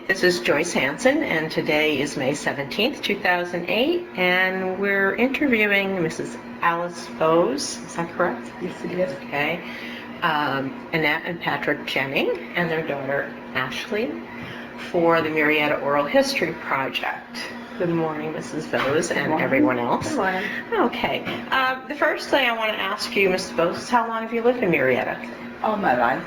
This is Joyce Hanson, and today is May 17th, 2008, and we're interviewing Mrs. Alice Vose. Is that correct? Yes, it is. Okay. Annette and Patrick Jennings and their daughter Ashley for the Marietta Oral History Project. Good morning, Mrs. Vose, and everyone else. Good morning. Okay. The first thing I want to ask you, Mrs. Vose, is how long have you lived in Marietta? All my life.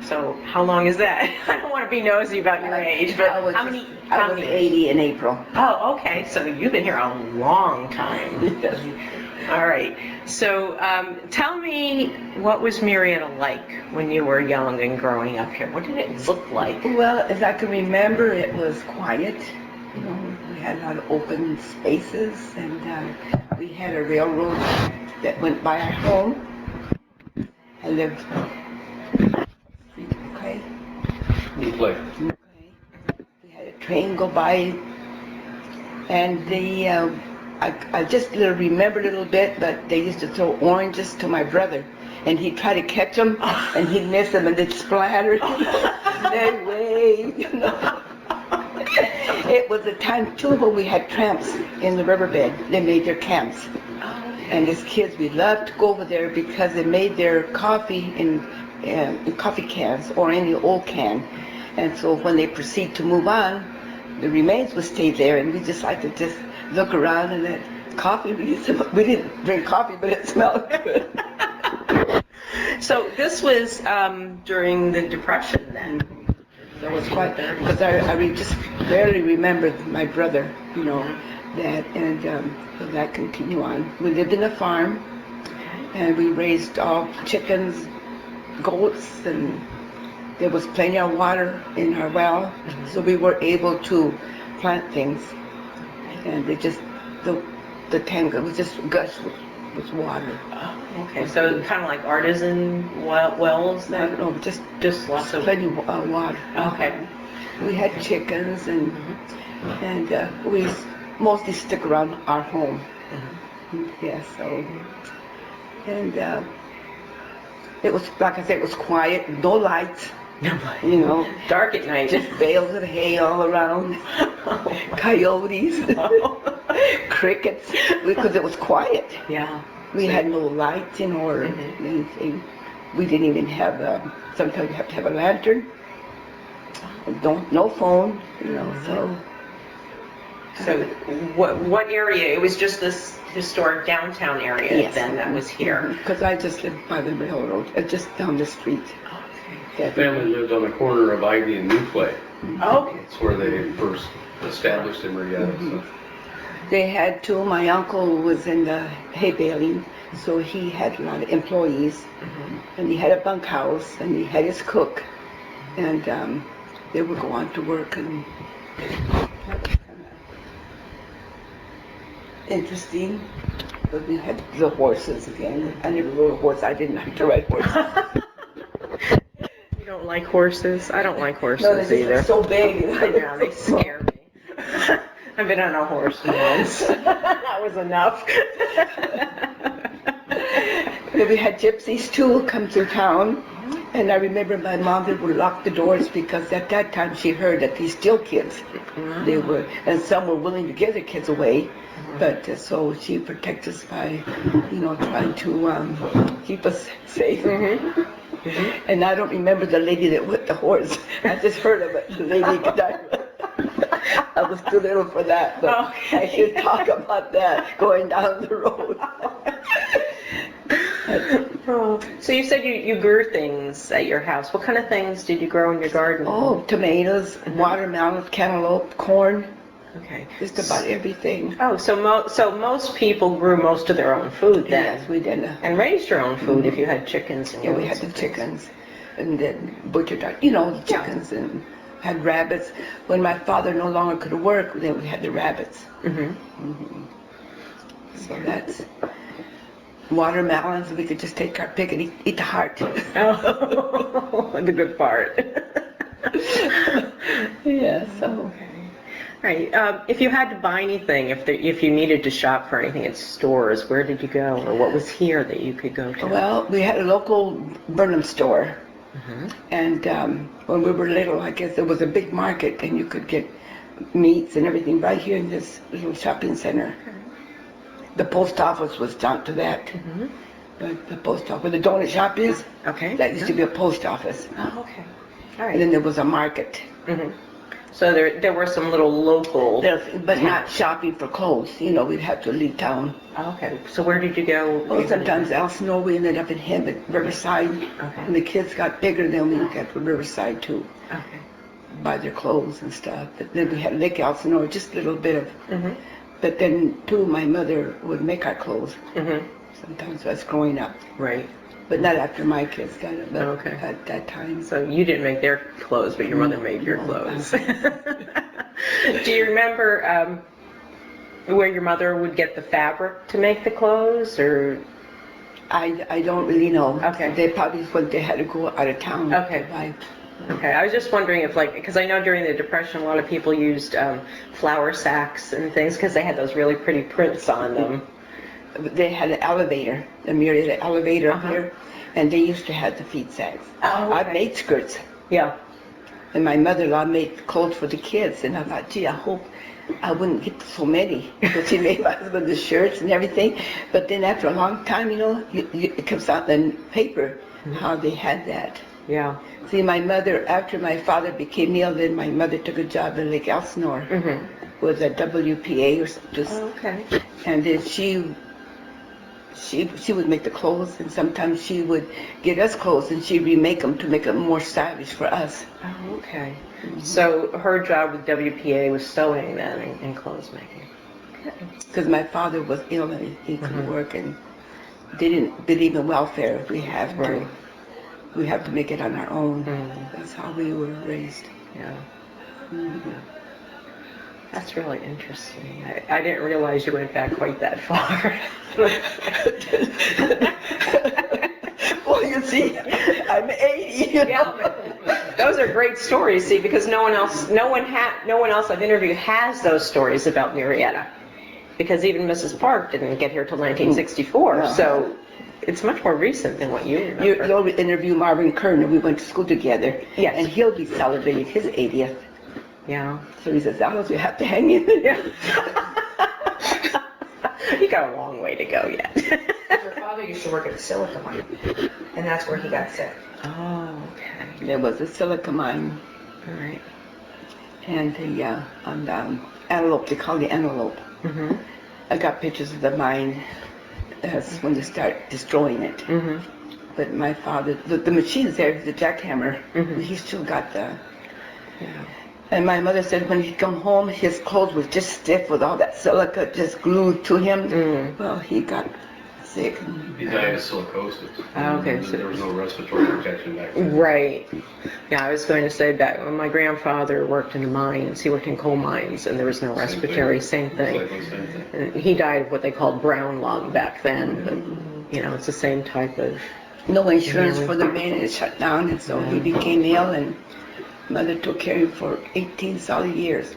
So how long is that? I don't want to be nosy about your age, but how many? I was 80 in April. Oh, okay. So you've been here a long time. Yes. All right. So tell me, what was Marietta like when you were young and growing up here? What did it look like? Well, as I can remember, it was quiet. You know, we had a lot of open spaces, and we had a railroad that went by our home. I lived. Okay. Okay. We had a train go by, and I just remember a little bit, but they used to throw oranges to my brother, and he'd try to catch them, and he'd miss them, and they'd splatter. They'd wave, you know. It was a time, too, when we had tramps in the riverbed. They made their camps. And as kids, we loved to go over there because they made their coffee in coffee cans or in the old can. And so when they proceed to move on, the remains would stay there, and we just like to just look around, and that coffee, we didn't drink coffee, but it smelled good. So this was during the Depression then? That was quite, because I just barely remembered my brother, you know, that, and that continued on. We lived in a farm, and we raised all chickens, goats, and there was plenty of water in our well, so we were able to plant things, and it just, the tank, it was just gushed with water. Oh, okay, so kind of like artisan wells then? I don't know, just lots of plenty of water. Okay. We had chickens, and we mostly stick around our home. Yeah, so, and it was, like I said, it was quiet, no lights, you know. Dark at night. Just bales of hay all around, coyotes, crickets, because it was quiet. Yeah. We had no lights in or anything. We didn't even have, sometimes you have to have a lantern. No phone, you know, so. So what area? It was just this historic downtown area, yes, then that was here? Because I just lived by the railroad, just down the street. The family lived on the corner of Ivy and New Clay. Okay. That's where they first established in Marietta. So. They had two. My uncle was in the hay baling, so he had a lot of employees. And he had a bunkhouse, and he had his cook. And they would go on to work, and that was kind of interesting. But we had the horses again. I never rode a horse. I didn't like to ride horses. You don't like horses? I don't like horses either. They're so big. Yeah, they scare me. I've been on a horse once. That was enough. We had gypsies too come through town, and I remember my mom would lock the doors because at that time she heard that these still kids, they were, and some were willing to give their kids away, but so she protected us by, you know, trying to keep us safe. And I don't remember the lady that whipped the horse. I just heard of it. The lady died. I was too little for that, but I should talk about that going down the road. So you said you grew things at your house. What kind of things did you grow in your garden? Oh, tomatoes, watermelon, cantaloupe, corn. Okay. Just about everything. Oh, so most people grew most of their own food then? Yes, we did. And raised your own food if you had chickens and we had the chickens, and then butchered, you know, the chickens, and had rabbits. When my father no longer could work, then we had the rabbits. So that's watermelons. We could just take our pick and eat the heart. Oh, the good part. Yeah. So. Right. If you had to buy anything, if you needed to shop for anything at stores, where did you go, or what was here that you could go to? Well, we had a local Burnham store, And when we were little, I guess there was a big market, and you could get meats and everything right here in this little shopping center. The post office was down to that. But the post office, where the donut shop is, that used to be a post office. Oh, okay. All right. And then there was a market. So there were some little local... But not shopping for clothes. You know, we'd have to leave town. Oh, okay. So where did you go? Well, sometimes Elsinore, we ended up in Riverside. When the kids got bigger, then we got to Riverside too. Buy their clothes and stuff. But then we had Lake Elsinore, just a little bit of... But then, too, my mother would make our clothes. Sometimes I was growing up. Right. But not after my kids got it, but Okay. at that time. So you didn't make their clothes, but your mother made your clothes. Do you remember where your mother would get the fabric to make the clothes, or? I don't really know. Okay. They probably when they had to go out of town. Okay. To buy. Okay, I was just wondering if, like, because I know during the Depression a lot of people used flour sacks and things because they had those really pretty prints on them. They had an elevator, the Marietta elevator up here, and they used to have the feed sacks. Oh, okay. I made skirts. Yeah. And my mother-in-law made clothes for the kids, and I thought, gee, I hope I wouldn't get so many, because she made my husband the shirts and everything. But then after a long time, you know, it comes out in paper how they had that. Yeah. See, my mother, after my father became ill, then my mother took a job in Lake Elsinore with a WPA or something. Oh, okay. And then she would make the clothes, and sometimes she would get us clothes, and she'd remake them to make them more stylish for us. Oh, okay. So her job with WPA was sewing then and clothes making. Because my father was ill and he couldn't work, and they didn't believe in welfare. We have to make it on our own. That's how we were raised. Yeah. That's really interesting. I didn't realize you went back quite that far. Well, you see, I'm 80. You know? Yeah, those are great stories. See, because no one else I've interviewed has those stories about Marietta. Because even Mrs. Park didn't get here till 1964. No. So it's much more recent than what you remember. You'll interview Marvin Kerner. We went to school together. Yes. And he'll be celebrating his 80th. Yeah. So he says, Alice, you have to hang in there. You got a long way to go yet. Her father used to work at the silica mine, and that's where he got sick. Oh, okay. There was a silica mine. All right. And on the antelope, they call the antelope. I got pictures of the mine. That's when they start destroying it. But my father, the machine's there, the jackhammer, he still got the... Yeah. And my mother said when he'd come home, his clothes were just stiff with all that silica just glued to him. Well, he got sick. He died of silicosis. Oh, okay. So There was no respiratory protection back then. right. Yeah, I was going to say that when my grandfather worked in the mines, he worked in coal mines, and there was no respiratory, same thing. Exactly the same thing. And he died of what they called brown lung back then, but, you know, it's the same type of... No insurance for the mine, it shut down, and so he became ill, and mother took care of him for 18 solid years.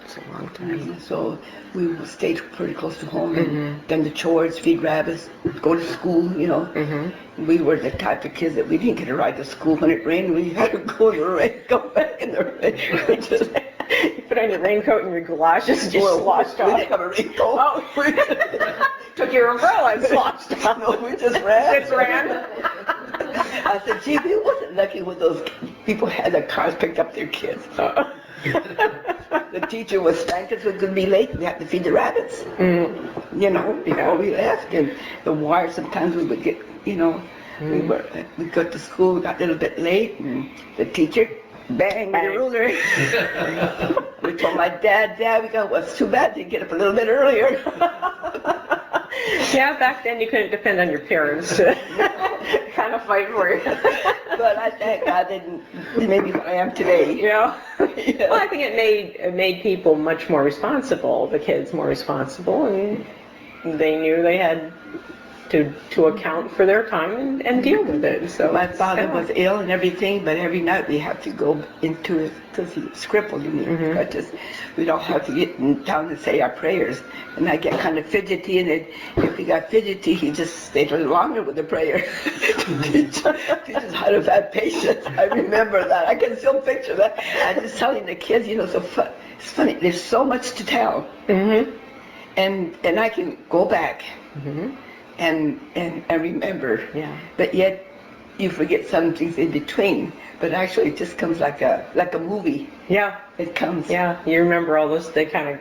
It's a long time. So we stayed pretty close to home and done the chores, feed rabbits, go to school, you know. We were the type of kids that we didn't get a ride to school when it rained. We had to go in the rain, go back in the rain. You put on your raincoat and your galoshes and just sloshed We off. didn't have a raincoat. Oh. Took your umbrella and sloshed off. No, we just ran. Just ran. I said, gee, we wasn't lucky when those people had their cars picked up their kids. The teacher was trying because we could be late. We had to feed the rabbits, you know, before we left. And the wire, sometimes we would get, you know, we got to school, we got a little bit late, and the teacher, bang, with the ruler. We told my dad, we got, well, it's too bad they get up a little bit earlier. Yeah, back then you couldn't depend on your parents to kind of fight for you. But I thank God they made me what I am today. You know? Well, I think it made people much more responsible, the kids more responsible, and they knew they had to account for their time and deal with it. So My father was ill and everything, but every night we have to go into it because he's crippled and we'd all have to get down and say our prayers. And I get kind of fidgety, and if he got fidgety, he just stayed a little longer with the prayer. He just had a bad patience. I remember that. I can still picture that. I was telling the kids, it's funny. There's so much to tell, and I can go back and remember. Yeah. But yet, you forget some things in between. But actually, it just comes like a movie. Yeah. It comes. Yeah. You remember all those. They kind of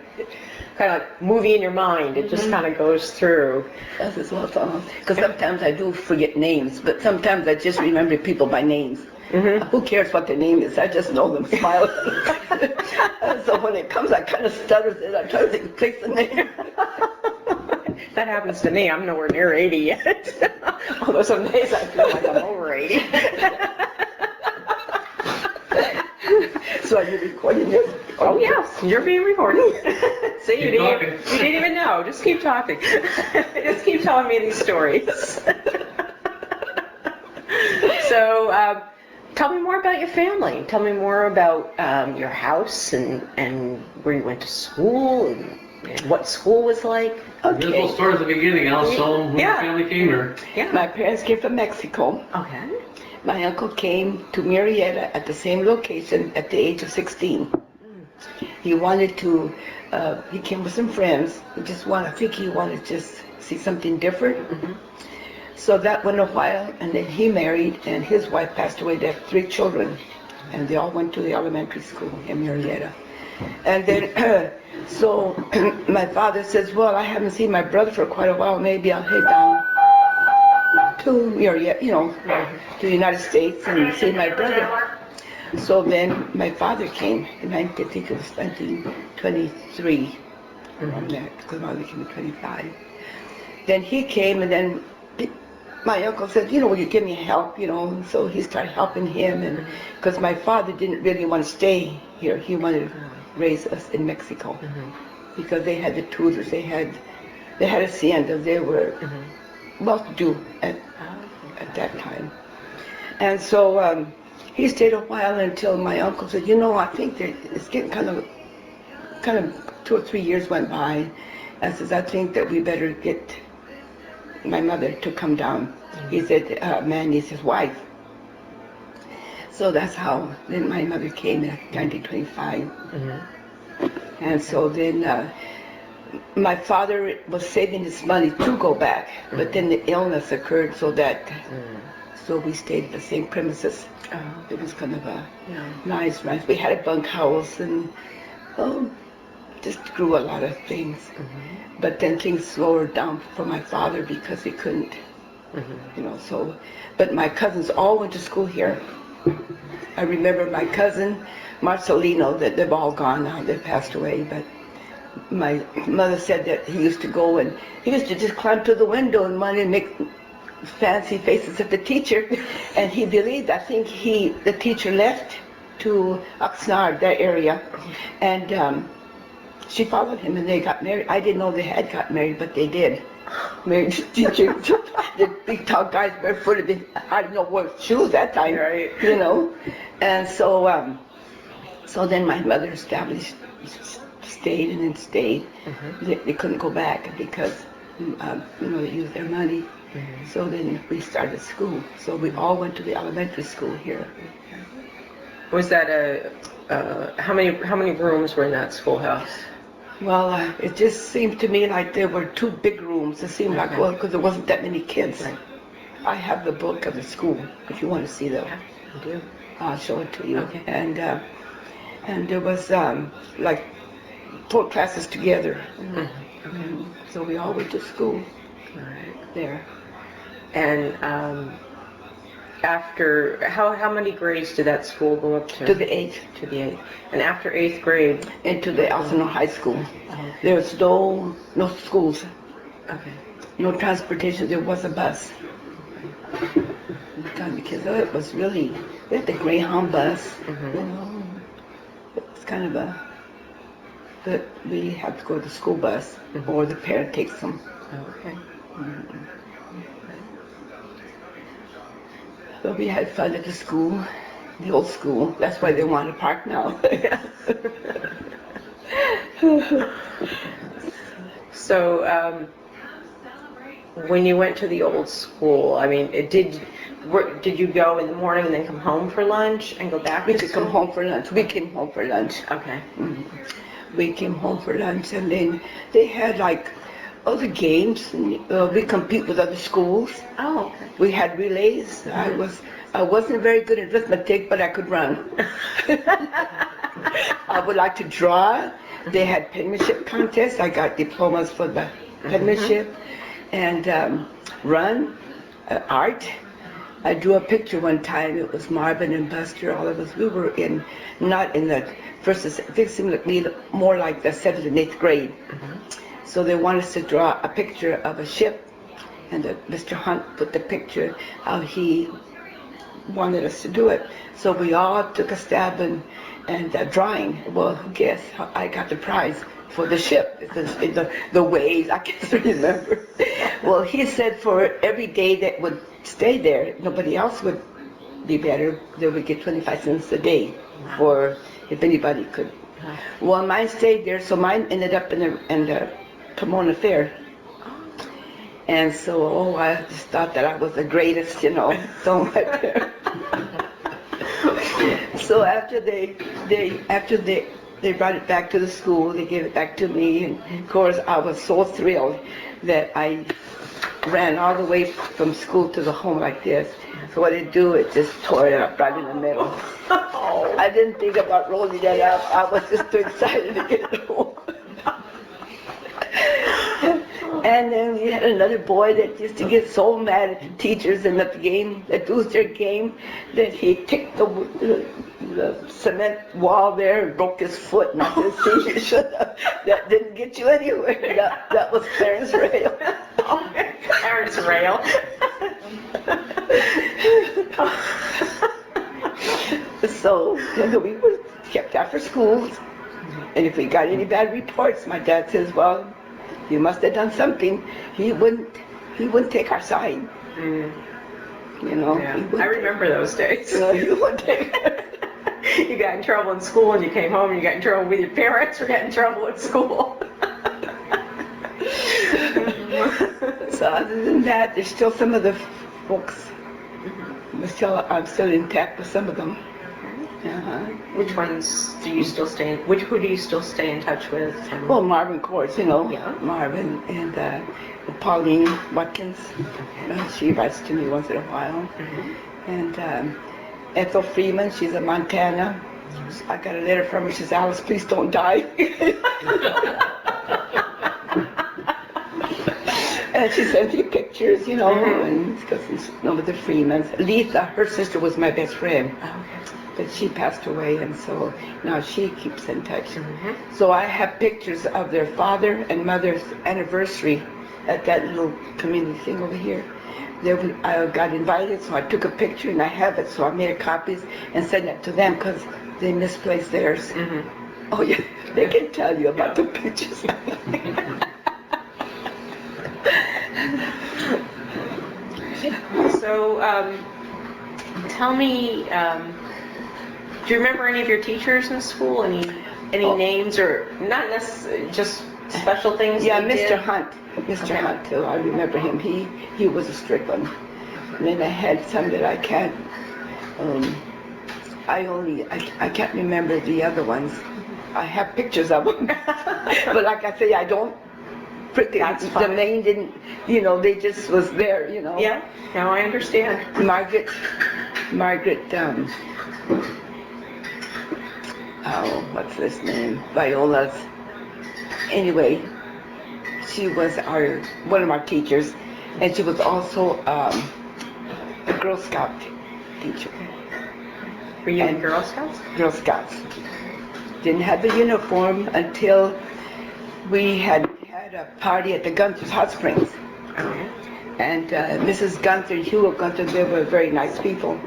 like movie in your mind. It just kind of goes through. That's as well. Because sometimes I do forget names, but sometimes I just remember people by names. Who cares what their name is? I just know them, smile. So when it comes, I kind of stutters and I try to think the name. That happens to me. I'm nowhere near 80 yet. Although some days I feel like I'm over 80. So are you recording this? Oh yes, you're being recorded. See, you didn't even know. Just keep talking. Just keep telling me these stories. So, tell me more about your family. Tell me more about your house and where you went to school and what school was like. Okay. We'll start at the beginning. I'll tell them when the family came here. Yeah. My parents came from Mexico. Okay. My uncle came to Marietta at the same location at the age of 16. He wanted to, he came with some friends. I think he wanted to just see something different. So that went a while, and then he married, and his wife passed away. They had 3 children, and they all went to the elementary school in Marietta. And then, so my father says, well, I haven't seen my brother for quite a while. Maybe I'll head down to Marietta, to the United States and see my brother. So then my father came, and I think it was 1923, around that, because my mother came in 25. Then he came, and then my uncle said, will you give me help, and so he started helping him, and because my father didn't really want to stay here. He wanted to raise us in Mexico, because they had the tutors, they had haciendas, they were well-to-do at that time. And so he stayed a while until my uncle said, I think that it's getting kind of 2 or 3 years went by. And says, I think that we better get my mother to come down. He said, man needs his wife. So that's how then my mother came in 1925. And so then my father was saving his money to go back, but then the illness occurred, so we stayed at the same premises. It was kind of a nice. We had a bunkhouse, and just grew a lot of things. But then things slowed down for my father because he couldn't, So, but my cousins all went to school here. I remember my cousin Marcelino, that they've all gone now. They passed away, but my mother said that he used to go and he used to just climb to the window and make fancy faces at the teacher, and he believed, I think the teacher left to Oxnard, that area, and she followed him and they got married. I didn't know they had got married, but they did. Married the teacher, the big tall guys barefooted. I didn't know what shoes that time, right. And so then my mother stayed and then stayed. They couldn't go back because they used their money. So then we started school. So we all went to the elementary school here. Was that how many rooms were in that schoolhouse? Well, it just seemed to me like there were 2 big rooms. It seemed like, because there wasn't that many kids. Right. I have the book of the school, if you want to see that. I do. I'll show it to you. Okay. And there was like 4 classes together. Okay. So we all went to school there. And after, how many grades did that school go up to? To the 8th. To the 8th. And after 8th grade? Into the Elsinore High School. Okay. There was no schools. Okay. No transportation. There was a bus. Because it was really, we had the Greyhound bus. It was kind of but we had to go to the school bus, or the parent takes them. Okay. But we had fun at the school, the old school. That's why they want to park now. So, when you went to the old school, I mean, did you go in the morning and then come home for lunch and go back We to could school? come home for lunch. We came home for lunch. Okay. We came home for lunch, and then they had like other games. And, we compete with other schools. Oh, okay. We had relays. I wasn't very good at arithmetic, but I could run. I would like to draw. They had penmanship contests. I got diplomas for the penmanship. And run, art. I drew a picture one time. It was Marvin and Buster, all of us. We were not in the first, it seemed like more like the 7th and 8th grade. So they wanted us to draw a picture of a ship, and Mr. Hunt put the picture how he wanted us to do it. So we all took a stab and drawing. Well, guess how I got the prize for the ship, the waves, I can't remember. Well, he said for every day that would stay there, nobody else would be better, they would get 25 cents a day for if anybody could. Well, mine stayed there, so mine ended up in the Pomona Fair. And so, I just thought that I was the greatest, so much. So after they brought it back to the school, they gave it back to me, and of course I was so thrilled that I ran all the way from school to the home like this. So what it do, it just tore it up right in the middle. I didn't think about rolling that up. I was just too excited to get it home. And then we had another boy that used to get so mad at the teachers in the game, that lose their game, that he kicked the cement wall there and broke his foot. And I said, see, you should have. That didn't get you anywhere. That was Clarence Rail. Clarence Rail. So we were kept after school. And if we got any bad reports, my dad says, well, you must have done something. He wouldn't take our side. Yeah. I remember those days. He wouldn't take You got in trouble in school and you came home and you got in trouble with your parents or got in trouble at school. So other than that, there's still some of the folks. I'm still intact with some of them. Which ones do you still stay in? Who do you still stay in touch with? Well, Marvin, of course, Yeah. Marvin and Pauline Watkins. She writes to me once in a while. And Ethel Freeman, she's in Montana. I got a letter from her. She says, Alice, please don't die. And she sent me pictures, and with the Freemans. Letha, her sister, was my best friend. But she passed away, and so now she keeps in touch. So I have pictures of their father and mother's anniversary at that little community thing over here. I got invited, so I took a picture, and I have it, so I made copies and sent it to them because they misplaced theirs. Oh yeah, they can tell you about the pictures. So, tell me, do you remember any of your teachers in school? Any names, or not necessarily, just special things? Yeah, they Mr. did? Hunt. Mr. Hunt, too. I remember him. He was a strict one. And then I had some that I can't. I can't remember the other ones. I have pictures of them, but like I say, I don't. The name didn't. They just was there. Yeah. Now I understand. Margaret. What's his name? Viola's. Anyway, she was one of our teachers, and she was also a Girl Scout teacher. Were you in Girl Scouts? Girl Scouts. Didn't have a uniform until we had a party at the Gunther's Hot Springs. And Mrs. Gunther and Hugo Gunther, they were very nice people.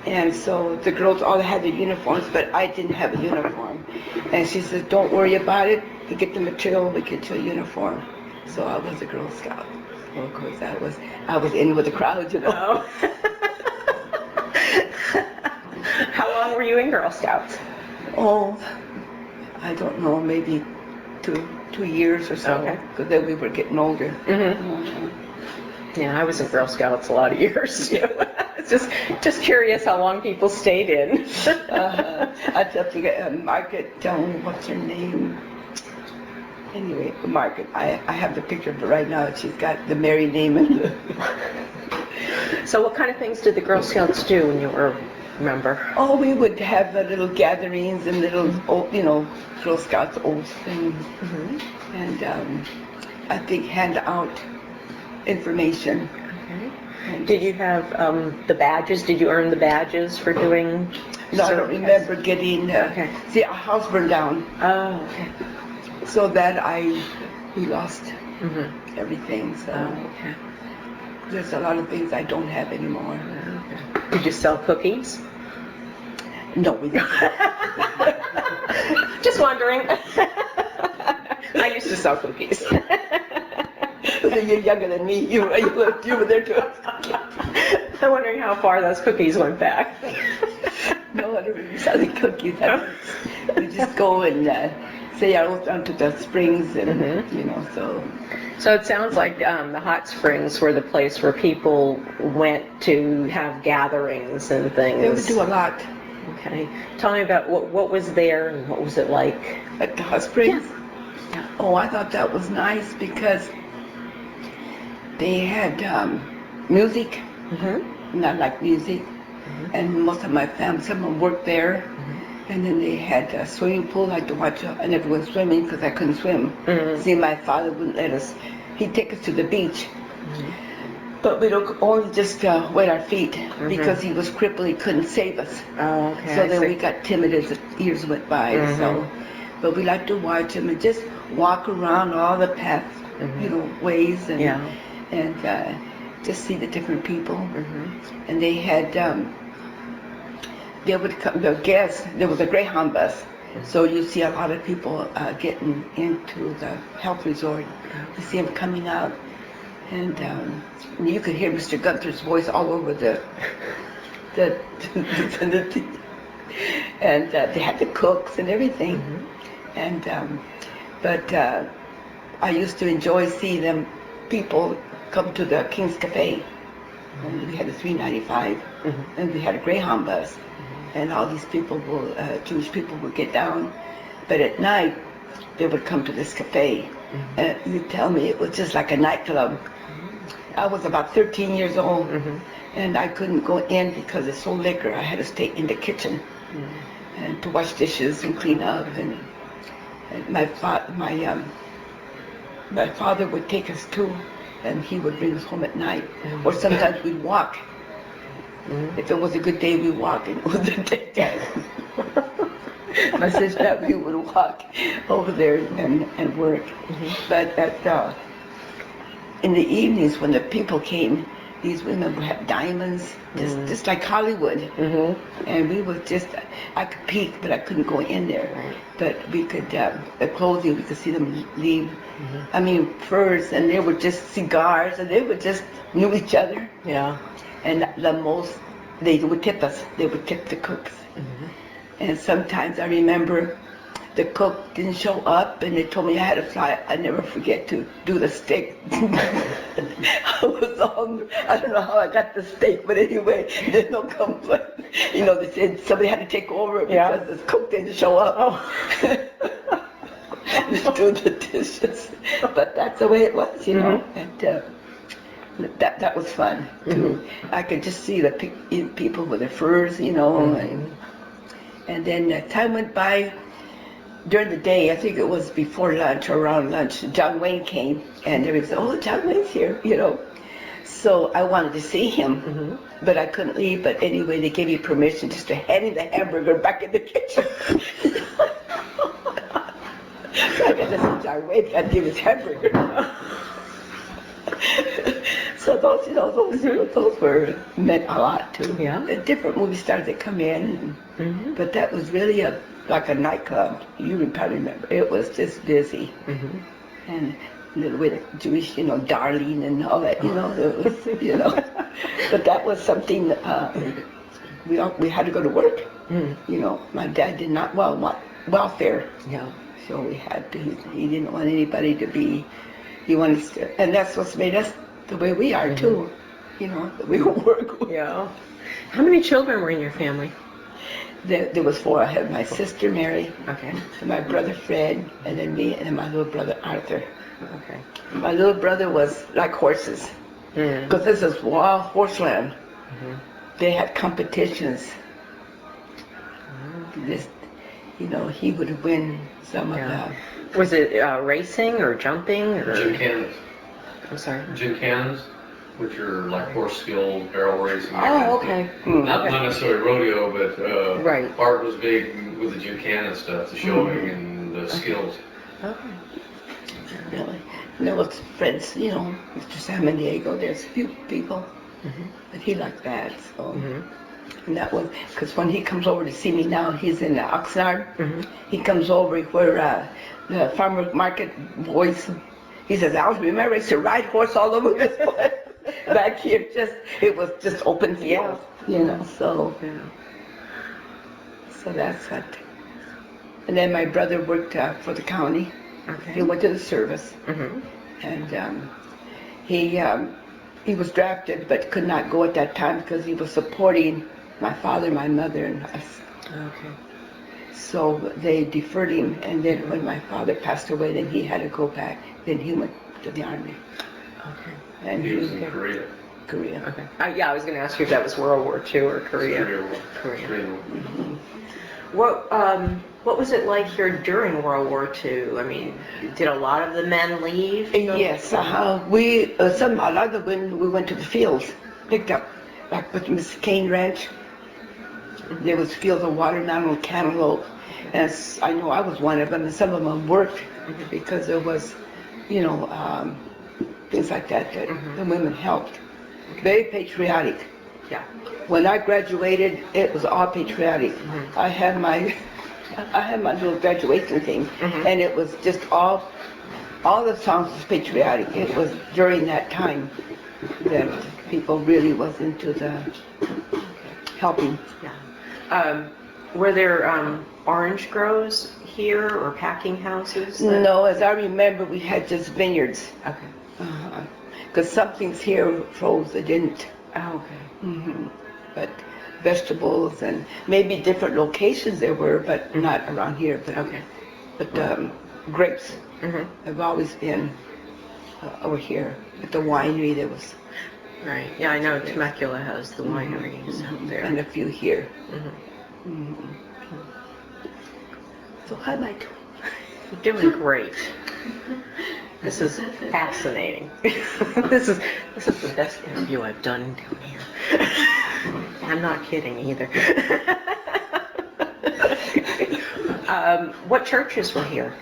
And so the girls all had their uniforms, but I didn't have a uniform. And she said, don't worry about it. You get the material, we get you a uniform. So I was a Girl Scout. Well, of course, I was in with the crowd, you know. Oh. How long were you in Girl Scouts? Oh, I don't know, maybe 2 years or so, Okay. because then we were getting older. Yeah, I was in Girl Scouts a lot of years too. It's just curious how long people stayed in. I have to get Margaret, what's her name? Anyway, Margaret, I have the picture of her right now. She's got the married name in the... So what kind of things did the Girl Scouts do when you were a member? Oh, we would have little gatherings and little, Girl Scouts oaths and I think hand out information. Okay. Did you have the badges? Did you earn the badges for doing? No, I don't remember getting. See, our house burned down. Oh, okay. So that we lost everything. So okay. there's a lot of things I don't have anymore. Okay. Did you sell cookies? No, we didn't. Just wondering. I used to sell cookies. You're younger than me. You were there too. I'm wondering how far those cookies went back. No, I don't remember selling cookies. We just go and say our oath down to the springs and, so. So it sounds like the hot springs were the place where people went to have gatherings and things. They would do a lot. Okay. Tell me about what was there and what was it like? At the hot springs? Yeah. Oh, I thought that was nice because they had music, and I like music, and most of my family, some of them worked there, and then they had a swimming pool. I had to watch, I never went swimming because I couldn't swim. See, my father wouldn't let us, he'd take us to the beach, but we don't only just wet our feet because he was crippled, he couldn't save us. Oh, okay. So then we got timid as the years went by, so, but we like to watch him and just walk around all the paths, ways and just see the different people. And they had, they would come, the guests, there was a Greyhound bus, so you see a lot of people getting into the health resort. You see them coming out, and you could hear Mr. Gunther's voice all over the vicinity. And they had the cooks and everything. And but I used to enjoy seeing them people come to the King's Cafe. And we had a 395, and we had a Greyhound bus, and all these people Jewish people would get down, but at night they would come to this cafe, and you tell me it was just like a nightclub. I was about 13 years old, and I couldn't go in because it's so liquor. I had to stay in the kitchen and to wash dishes and clean up, and my father would take us too, and he would bring us home at night, or sometimes we'd walk. If it was a good day, we'd walk, and it was a day. My sister and we would walk over there and work. But in the evenings when the people came, these women would have diamonds, just like Hollywood. And we would just, I could peek, but I couldn't go in there. But we could, the clothing, we could see them leave. I mean, furs, and they were just cigars, and they would just knew each other. Yeah. And the most, they would tip us. They would tip the cooks. And sometimes I remember the cook didn't show up, and they told me I had to fly. I never forget to do the steak. I was hungry. I don't know how I got the steak, but anyway, there's no complaint. They said somebody had to take over because the cook didn't show up. Just do the dishes. But that's the way it was, And that was fun too. I could just see the people with their furs, and then time went by. During the day, I think it was before lunch or around lunch, John Wayne came, and everybody said, "Oh, John Wayne's here," So I wanted to see him, but I couldn't leave. But anyway, they gave me permission just to hand him the hamburger back in the kitchen. So I got to see John Wayne, got to give his hamburger. So those were meant a lot too. Yeah. The different movie stars that come in, but that was really like a nightclub. You would probably remember. It was just busy, and little bit of Jewish, darling and all that, it was, but that was something, we had to go to work. My dad did not want welfare. Yeah. So we had to, he didn't want anybody to be, he wanted us to, and that's what's made us the way we are too, that we work. Yeah. How many children were in your family? There was 4. I had my sister Mary, Okay. and my brother Fred, and then me, and then my little brother Arthur. Okay. My little brother was like horses, because this is wild horse land. They had competitions. This, he would win some of that. Was it racing or jumping or? Gymcanas. I'm sorry. Gymcanas, which are like horse skill, barrel racing. Oh, okay. Not necessarily rodeo, but Right. Bart was big with the gymkhana stuff, the showing and the skills. Okay. Really. And there was friends, Mr. Sam and Diego, there's a few people, but he liked that, so. And that was, because when he comes over to see me now, he's in Oxnard. He comes over where the farmer market boys, he says, Al, remember I used to ride horse all over this place? Back here, it was just open field, so. Yeah. So that's what. And then my brother worked for the county. Okay. He went to the service, and he was drafted, but could not go at that time because he was supporting my father, my mother, and us. Okay. So they deferred him, and then when my father passed away, then he had to go back. Then he went to the army. Okay. And He was in Korea. Korea. Okay. Yeah, I was going to ask you if that was World War II or Korea. Korea. What was it like here during World War II? I mean, did a lot of the men leave? Yes, a lot of the women, we went to the fields, picked up, like with Miss Kane Ranch. There was fields of watermelon, cantaloupe, and I know I was one of them, and some of them worked because there was, things like that the women helped. Very patriotic. Yeah. When I graduated, it was all patriotic. I had my little graduation thing, and it was just all the songs was patriotic. It was during that time that people really was into the helping. Yeah. Were there orange grows here or packing houses? No, as I remember, we had just vineyards. Okay. Because some things here froze, they didn't. Oh, okay. But vegetables and maybe different locations there were, but not around here. But Okay. But grapes have always been over here. At the winery, there was. Right. Yeah, I know Temecula has the wineries out there. And a few here. So how am I doing? You're doing great. This is fascinating. This is the best interview I've done down here. I'm not kidding either. What churches were here?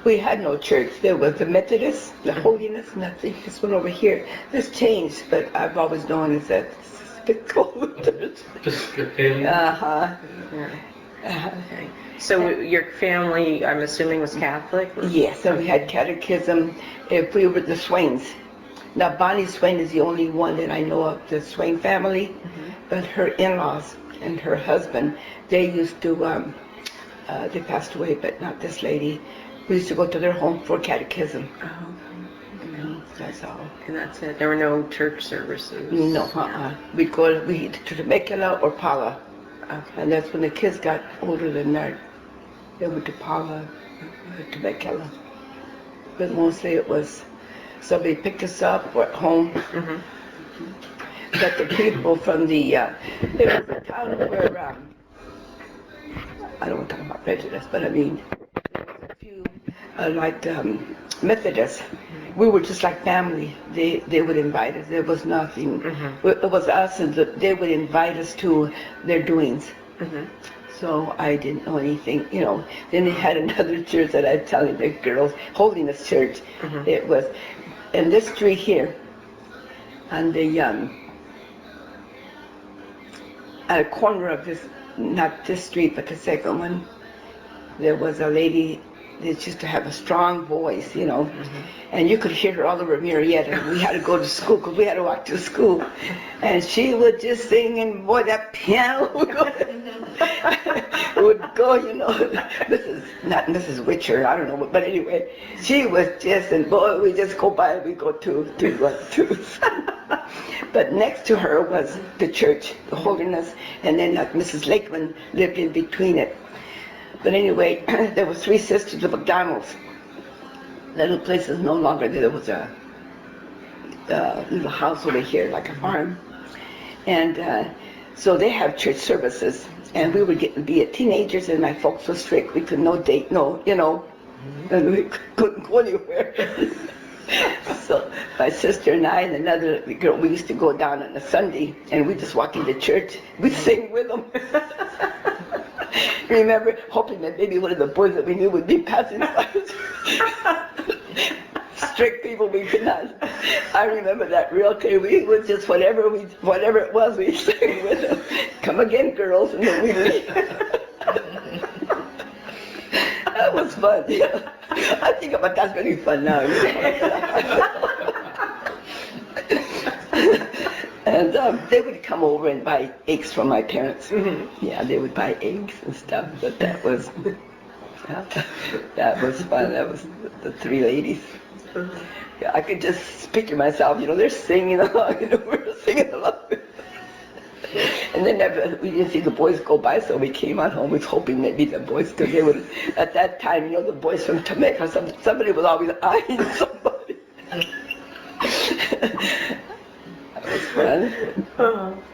We had no church. There was the Methodist, the Holiness, nothing. This one over here. This changed, but I've always known as that Episcopal Church. Episcopalian? Okay. So your family, I'm assuming, was Catholic? Yes, and we had catechism. If we were the Swains. Now, Bonnie Swain is the only one that I know of, the Swain family, but her in-laws and her husband, they used to, they passed away, but not this lady. We used to go to their home for catechism. Oh, That's all. and that's it. There were no church services. No, we'd go to Temecula or Pala. Okay. And that's when the kids got older than that. They went to Pala, Temecula. But mostly it was somebody picked us up, we're at home. But the people from there was a town where, I don't want to talk about prejudice, but I mean, there was a few, Methodists. We were just like family. They would invite us. There was nothing. It was us, and they would invite us to their doings. So I didn't know anything, Then they had another church that I'm telling the girls, Holiness Church. It was in this street here, on the at a corner of this, not this street, but the second one. There was a lady They used to have a strong voice, you know, and you could hear her all over Marietta. We had to go to school because we had to walk to school, and she would just sing, and boy, that piano would go, you know. Not Mrs. Witcher, I don't know, but anyway, she was just, and boy, we just go by and we go to. But next to her was the church, the Holiness, and then Mrs. Lakeman lived in between it. But anyway, there were 3 sisters of McDonald's. That little place is no longer there. There was a little house over here, like a farm. And so they have church services. And we were getting to be teenagers, and my folks were strict. We could no date, no, you know, and we couldn't go anywhere. So my sister and I and another girl, we used to go down on a Sunday, and we'd just walk into church. We'd sing with them. Remember, hoping that maybe one of the boys that we knew would be passing by. Strict people, we could not. I remember that real clear. We would just, whatever it was, we sang with them. Come again, girls, and then we leave. That was fun. Yeah. I think about that's really fun now. And they would come over and buy eggs from my parents. Yeah, they would buy eggs and stuff. But that was fun. That was the 3 ladies. Yeah, I could just picture myself. You know, they're singing along, you know, we're singing along. And then we didn't see the boys go by, so we came on home. We was hoping maybe the boys, because they would, at that time, you know, the boys from Jamaica, somebody was always eyeing somebody. That was fun.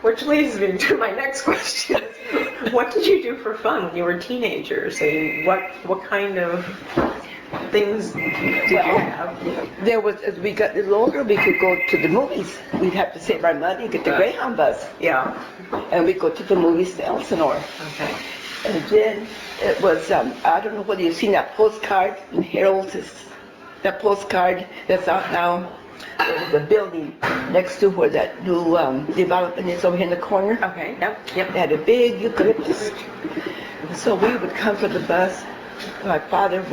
Which leads me to my next question. What did you do for fun when you were teenagers? And what kind of things did you have? There was, as we got a little older, we could go to the movies. We'd have to save our money, get the Greyhound bus. Yeah. And we'd go to the movies to Elsinore. Okay. And then it was, I don't know whether you've seen that postcard in Herald, that postcard that's out now. There was a building next to where that new development is over here in the corner. Okay, yep. They had a big eucalyptus. So we would come for the bus. My father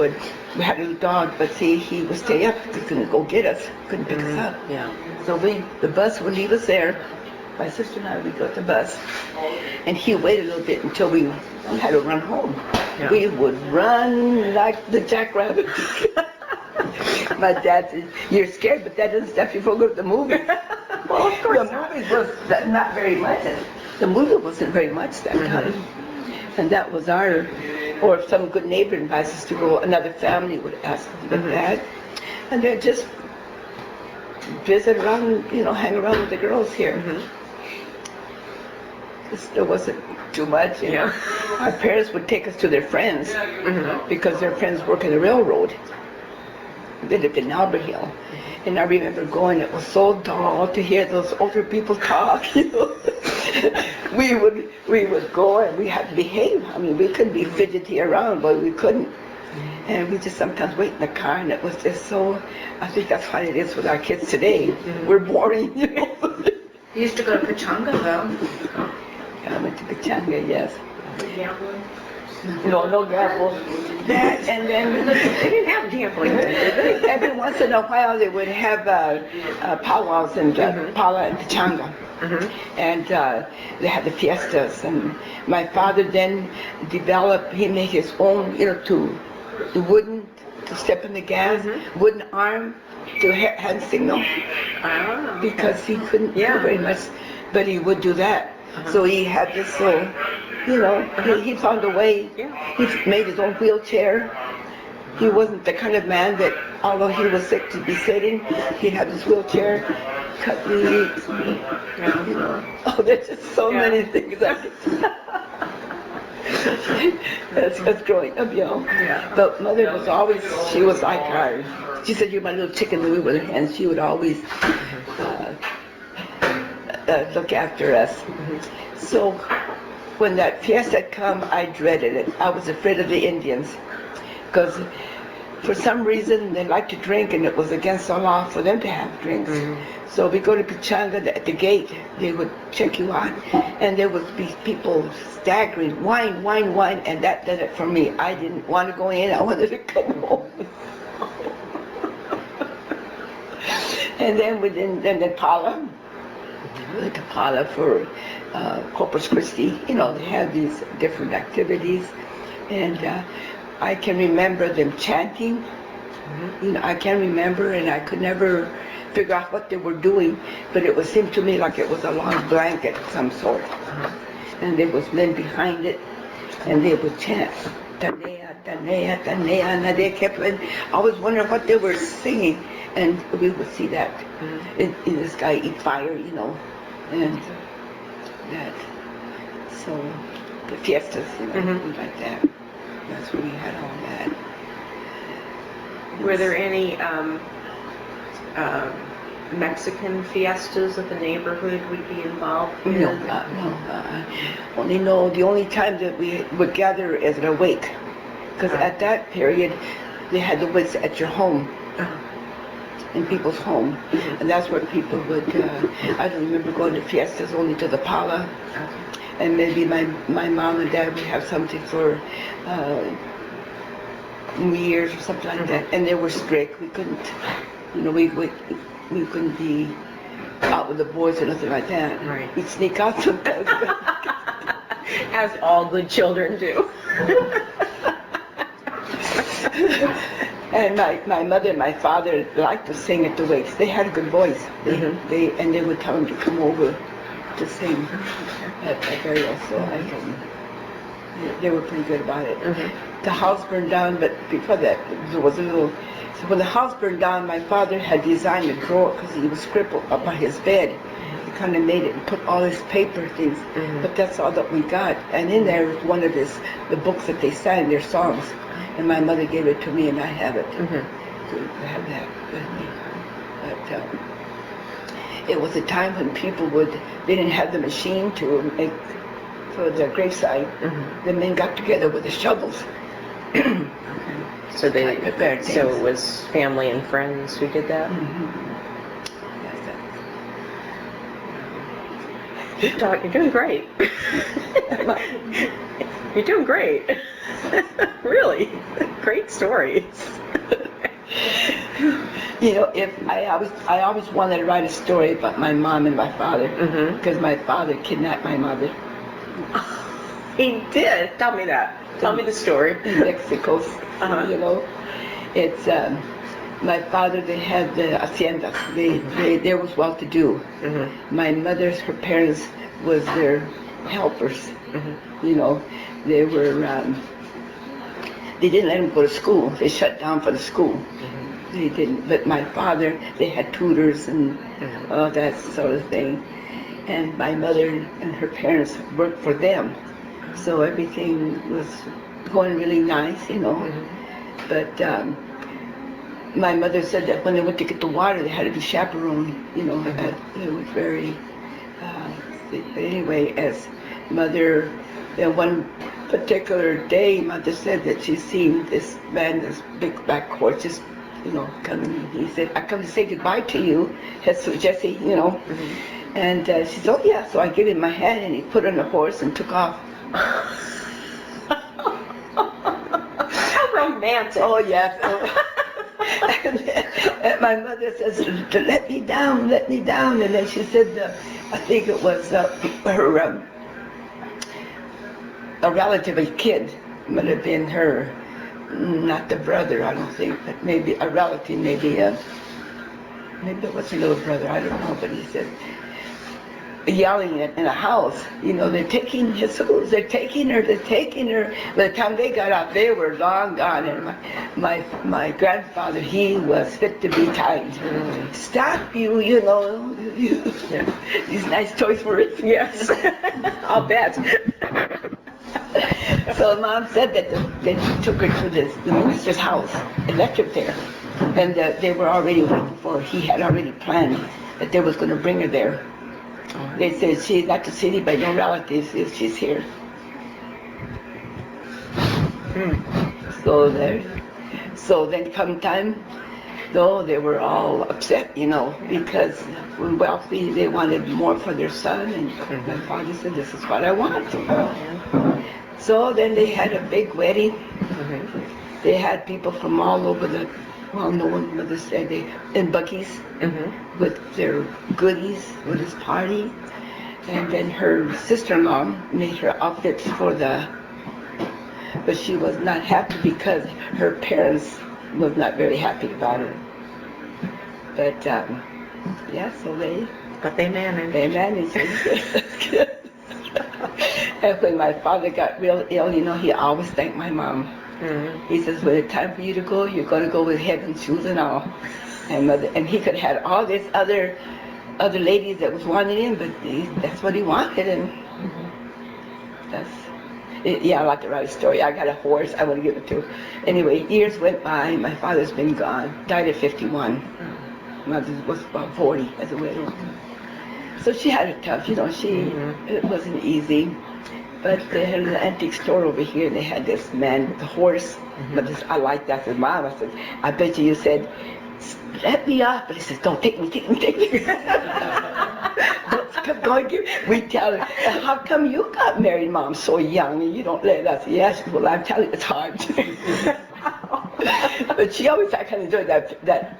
we had a little dog, but see, he would stay up. He couldn't go get us, couldn't pick us up. Yeah. So the bus would leave us there. My sister and I would go to the bus. And he waited a little bit until we had to run home. Yeah. We would run like the jackrabbit. My dad said, "You're scared, but that doesn't stop you from going to the movies." Well, of course. The movies was not very much. The movie wasn't very much that time. And that was or if some good neighbor invites us to go, another family would ask us about that. And then just visit around, you know, hang around with the girls here. There wasn't too much, you know. Our parents would take us to their friends because their friends work in the railroad. They lived in Albert Hill. And I remember going, it was so dull to hear those older people talk, you know. we would go and we had to behave. I mean, we couldn't be fidgety around, but we couldn't. And we just sometimes wait in the car, and it was just so, I think that's how it is with our kids today. We're boring, you know. You used to go to Pachanga, though. I went to Pachanga, yes. Gambling? No gamble. That, and then They didn't have gambling. every once in a while they would have powwows and Pala and Pachanga. And they had the fiestas. And my father then he made his own, you know, the wooden, to step in the gas, wooden arm to hand signal. Because he couldn't do very much, but he would do that. So he had this little, you know, he found a way. He made his own wheelchair. He wasn't the kind of man that, although he was sick to be sitting, he had his wheelchair, cut leaves, you know. Oh, there's just so many things. That's growing up, you know. But mother was always, she was like she said, "You're my little chicken Louie" with her hands. She would always look after us. So when that fiesta come, I dreaded it. I was afraid of the Indians because for some reason they like to drink, and it was against the law for them to have drinks. So we go to Pichanga, at the gate, they would check you out, and there would be people staggering, wine, wine, wine, and that did it for me. I didn't want to go in, I wanted to come home. And then then Paula, we went to Paula for Corpus Christi. You know, they have these different activities, and I can remember them chanting. You know, I can remember, and I could never figure out what they were doing, but it seemed to me like it was a long blanket of some sort. And there was men behind it, and they would chant, Tanea, Tanea, Tanea, and they kept, and I was wondering what they were singing, and we would see that in the sky, eat fire, you know, and that. So the fiestas, you know, things like that. That's where we had all that. Were there any Mexican fiestas that the neighborhood would be involved in? No. Only know the only time that we would gather is at a wake, because at that period they had the wakes at your home, in people's home, and that's where people would. I don't remember going to fiestas, only to the Pala, and maybe my mom and dad would have something for New Year's or something like that, and they were strict. We couldn't, you know, we couldn't be out with the boys or nothing like that. Right. We'd sneak out sometimes. As all good children do. And my mother and my father liked to sing at the wakes. They had a good voice. They would tell them to come over to sing at burial. So they were pretty good about it. The house burned down, but before that there was a little. So when the house burned down, my father had designed a drawer because he was crippled up by his bed. He kind of made it and put all his paper things, but that's all that we got. And in there was one of the books that they sang, their songs. And my mother gave it to me, and I have it. To have that with me. But it was a time when people they didn't have the machine to make for the graveside. The men got together with the shovels. So it was family and friends who did that? You're doing great. You're doing great. Really, great stories. You know, I always wanted to write a story about my mom and my father, because my father kidnapped my mother. He did. Tell me that. Tell me the story. In Mexico, you know, it's my father. They had the haciendas. They was well-to-do. My mother's, her parents was their helpers. You know, they were. They didn't let him go to school. They shut down for the school. They didn't. But my father, they had tutors and all that sort of thing. And my mother and her parents worked for them. So everything was going really nice, you know. But my mother said that when they went to get the water, they had to be chaperoned, you know. It was very... but anyway, as mother, one particular day, mother said that she seen this man, this big black horse, just, you know, coming. He said, "I come to say goodbye to you, Jesus, Jesse," you know. And she said, "Oh yeah." So I gave him my hand, and he put on the horse and took off. How romantic. Oh yes. And my mother says, "Let me down, let me down." And then she said, I think it was her a relative, a kid, might have been her, not the brother, I don't think, but maybe a relative, maybe it was a little brother, I don't know, but he said, yelling in a house, you know, "They're taking Jesus, they're taking her, they're taking her." By the time they got out, they were long gone, and my grandfather, he was fit to be tied. "Stop you know, these nice choice words." Yes, I'll bet. So Mom said that he took her to the minister's house and left her there, and they were already waiting for her. He had already planned that they was going to bring her there. They said she's not to see anybody, no relatives, if she's here. So So then come time, though, they were all upset, because when wealthy, they wanted more for their son, and my father said, this is what I want. So then they had a big wedding. They had people from all over no one, mother said, in buggies with their goodies with this party. And then her sister-in-law made her outfits but she was not happy because her parents was not very happy about it. But so But they managed. they managed it. And when my father got real ill, he always thanked my mom. He says, when it's time for you to go, you're going to go with head and shoes and all. And he could have had all these other ladies that was wanting him, but that's what he wanted. And I like to write a story. I got a horse. I want to give it to her. Anyway, years went by. My father's been gone. Died at 51. Mother was about 40 as a widow. So she had it tough. It wasn't easy. But they had an antique store over here, and they had this man with a horse. But I like that. I said, Mom, I said, I bet you said, let me off. But he says, don't take me. Kept going. We tell her, how come you got married, Mom, so young, and you don't let us? Yes, well, I'm telling you, it's hard. But she always, I kind of enjoyed that.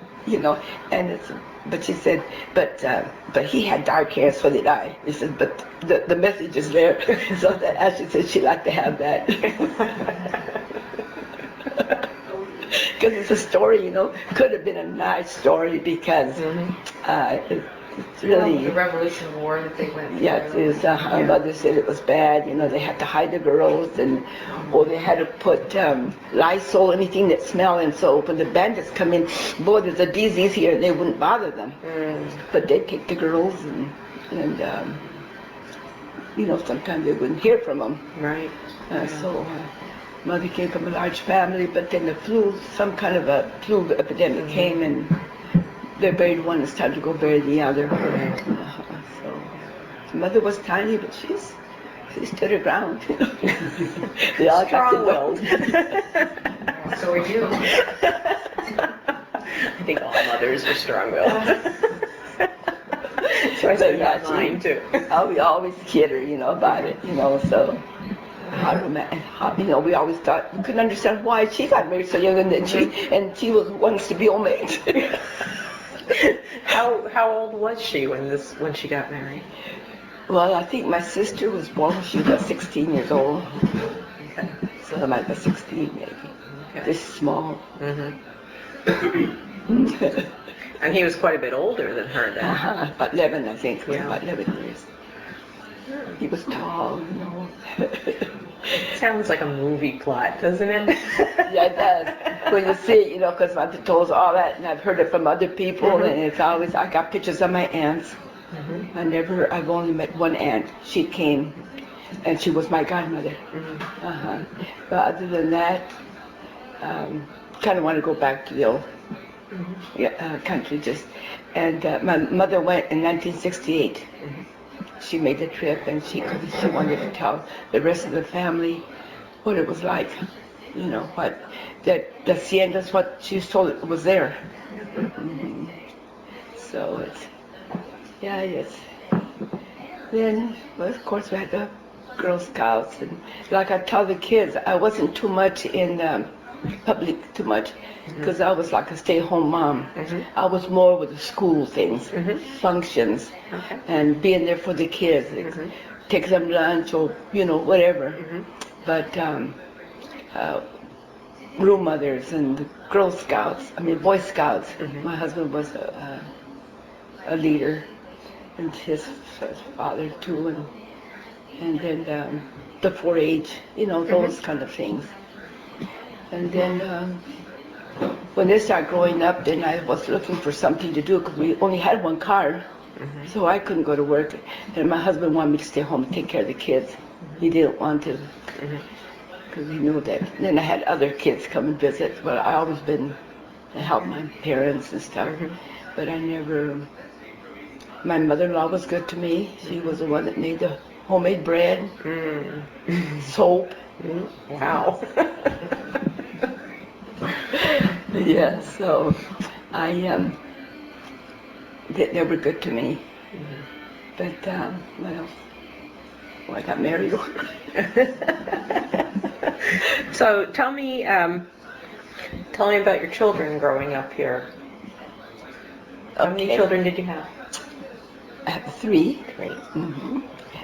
But she said, but he had dark hair, so did I. He said, but the message is there. So that Ashley said she liked to have that. Because it's a story, could have been a nice story because it's really... The Revolution War that they went through. Yes, our mother said it was bad, they had to hide the girls, or they had to put Lysol, anything that smelled, and so when the bandits come in, boy, there's a disease here, and they wouldn't bother them. But they'd take the girls, and sometimes they wouldn't hear from them. Right. So mother came from a large family, but then some kind of a flu epidemic came, and they buried one, it's time to go bury the other. So mother was tiny, but she stood her ground. They all got to Strong-willed. So we do. I think all mothers are strong-willed. Joyce is not mine too. We always kid her, about it, so. We always thought, we couldn't understand why she got married so young, and she wants to be old maid. How old was she when she got married? Well, I think my sister was born when she was about 16 years old. Okay. So I might be 16 maybe. Okay. Just small. And he was quite a bit older than her then. About 11, I think. Yeah. About 11 years. He was tall, Sounds like a movie plot, doesn't it? Yeah, it does. When you see it, because my aunt told us all that, and I've heard it from other people, and it's always, I got pictures of my aunts. I've only met one aunt. She came, and she was my godmother. But other than that, kind of want to go back to the old country and my mother went in 1968. She made the trip, and she wanted to tell the rest of the family what it was like, what that the haciendas, what she was told was there. So it's then, well, of course we had the Girl Scouts, and like I tell the kids, I wasn't too much in public too much because I was like a stay-at-home mom. I was more with the school things, functions, and being there for the kids, take them lunch or whatever. But room mothers and the Girl Scouts, Boy Scouts. My husband was a leader, and his father too, and then the 4-H, those kind of things. And then when they started growing up, then I was looking for something to do because we only had one car, so I couldn't go to work. And my husband wanted me to stay home and take care of the kids. He didn't want to because he knew that. And then I had other kids come and visit, but I always been to help my parents and stuff. But I never. My mother-in-law was good to me. She was the one that made the homemade bread, soap. Wow. Yeah, so I they were good to me. But well, I got married. So tell me about your children growing up here. How many Okay. children did you have? I have 3. 3. hmm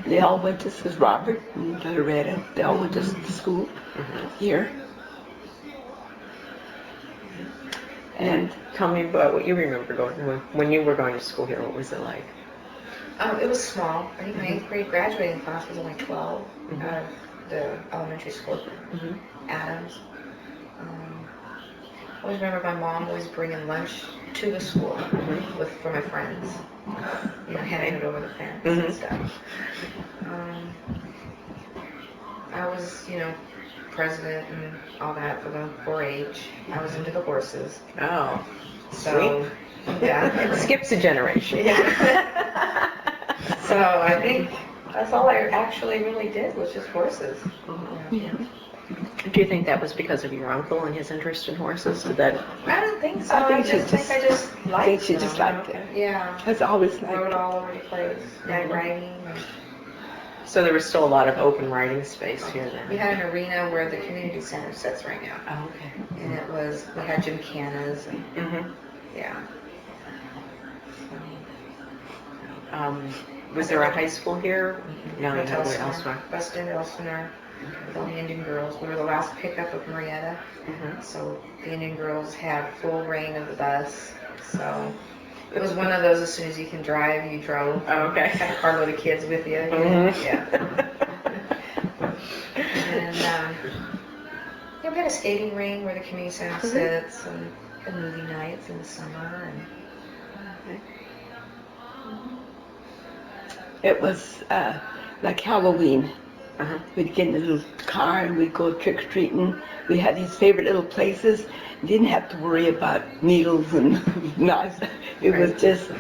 They all went to Sis Robert and Murrieta. They all went to school here. And tell me about what you remember when you were going to school here. What was it like? It was small. I think my 8th grade graduating class was only 12 out of the elementary school, Adams. I always remember my mom always bringing lunch to the school for my friends. Handing it over the fence and stuff. I was, president and all that for the 4-H. I was into the horses. Oh, So, yeah. it skips a generation. Yeah. So I think that's all I actually really did was just horses. Do you think that was because of your uncle and his interest in horses? Did that? I don't think so. I think I just liked I think she them. just liked it. Yeah. That's always Rode like all over the place. Night riding. So there was still a lot of open riding space here then. We had an arena where the community center sits right now. Oh, okay. And we had gymkhanas and yeah. Was there a high school here? No, you had to go elsewhere. West Elsinore, with all the Indian girls. We were the last pickup of Marietta. So the Indian girls had full reign of the bus. So it was one of those, as soon as you can drive, you drove. Oh, okay. Had a carload of kids with you. Yeah. And we had a skating ring where the community center sits, and had movie nights in the summer. it was like Halloween. We'd get in a little car and we'd go trick-or-treating. We had these favorite little places. Didn't have to worry about needles and knives. It was just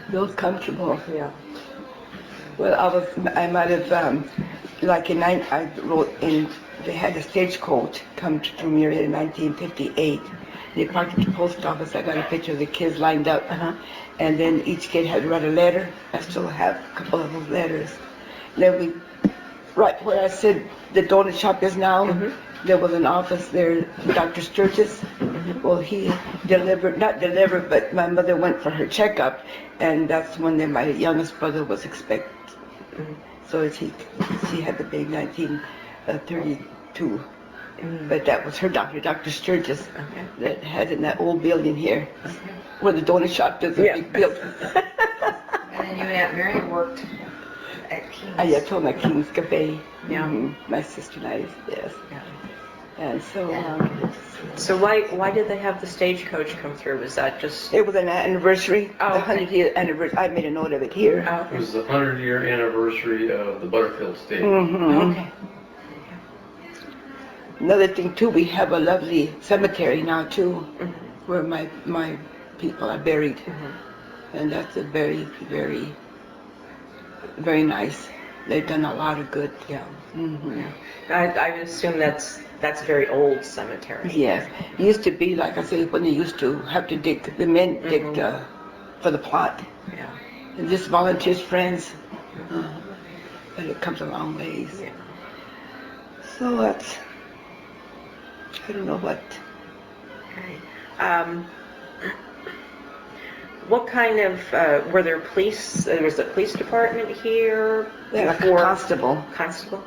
real comfortable. Yeah. Well, I might have, I wrote in, they had a stagecoach come to Murrieta in 1958. They parked at the post office. I got a picture of the kids lined up. And then each kid had to write a letter. I still have a couple of those letters. Then right where I said the donut shop is now, there was an office there, Dr. Sturgis. Well, he not delivered, but my mother went for her checkup, and that's when my youngest brother was expected. So she had the baby 1932. But that was her doctor, Dr. Sturgis, that had in that old building here, where the donut shop is built. And then you and Aunt Mary worked at King's. I told my King's Cafe. Yeah. My sister and I, yes. And so, So why did they have the stagecoach come through? Was that just? it was an anniversary, Oh, the 100-year anniversary. I made a note of it here. It was the 100-year anniversary of the Butterfield Stage. Okay. Another thing too, we have a lovely cemetery now too, where my people are buried, and that's a very, very, very nice. They've done a lot of good. Yeah. I assume that's a very old cemetery. Yes, it used to be like I say when they used to have to dig. The men dig for the plot. Yeah. And just volunteers, friends. But it comes a long ways. Yeah. So that's. I don't know what. Okay. What kind of were there police? There was a police department here. Yeah, before- constable. Constable.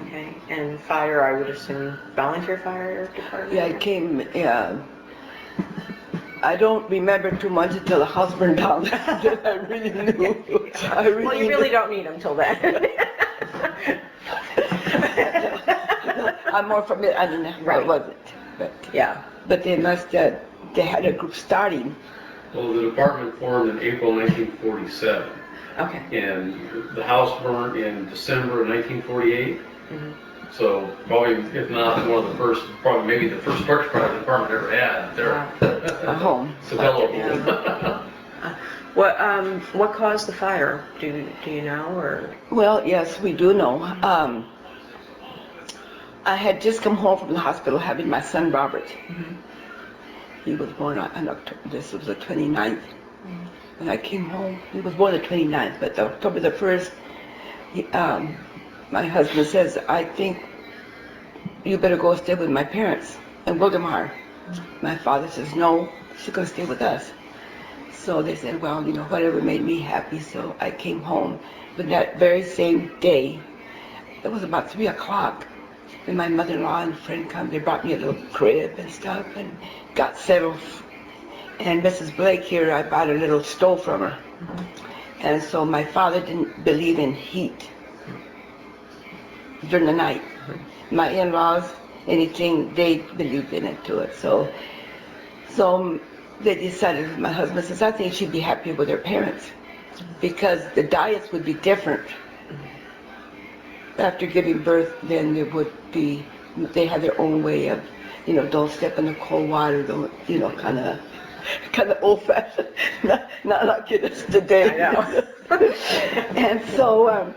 Okay. And fire, I would assume, volunteer fire department. Yeah, it came. Yeah. I don't remember too much until the house burned down. I really knew. Well, you really don't need them till then. I'm more familiar. I don't know how it wasn't, but Yeah. but they must. They had a group starting. Well, the department formed in April 1947, Okay. and the house burned in December of 1948. So probably, if not one of the first, probably maybe the first fire department ever had there. A home. Sabella home. What caused the fire? Do you know or? Well, yes, we do know. I had just come home from the hospital having my son Robert, He was born on October, this was the 29th. When I came home, he was born the 29th, but October the 1st, my husband says, I think you better go stay with my parents in Wildomar. My father says, no, she's going to stay with us. So they said, well, you know, whatever made me happy, so I came home. But that very same day, it was about 3 o'clock, and my mother-in-law and friend come. They brought me a little crib and stuff, and got several. And Mrs. Blake here, I bought a little stove from her. And so my father didn't believe in heat during the night. My in-laws, anything, they believed in it to it. So they decided, my husband says, I think she'd be happy with her parents because the diets would be different. After giving birth, then it would be, they had their own way of, you know, don't step in the cold water, don't, you know, kind of old-fashioned, not like it is today. I know. And so,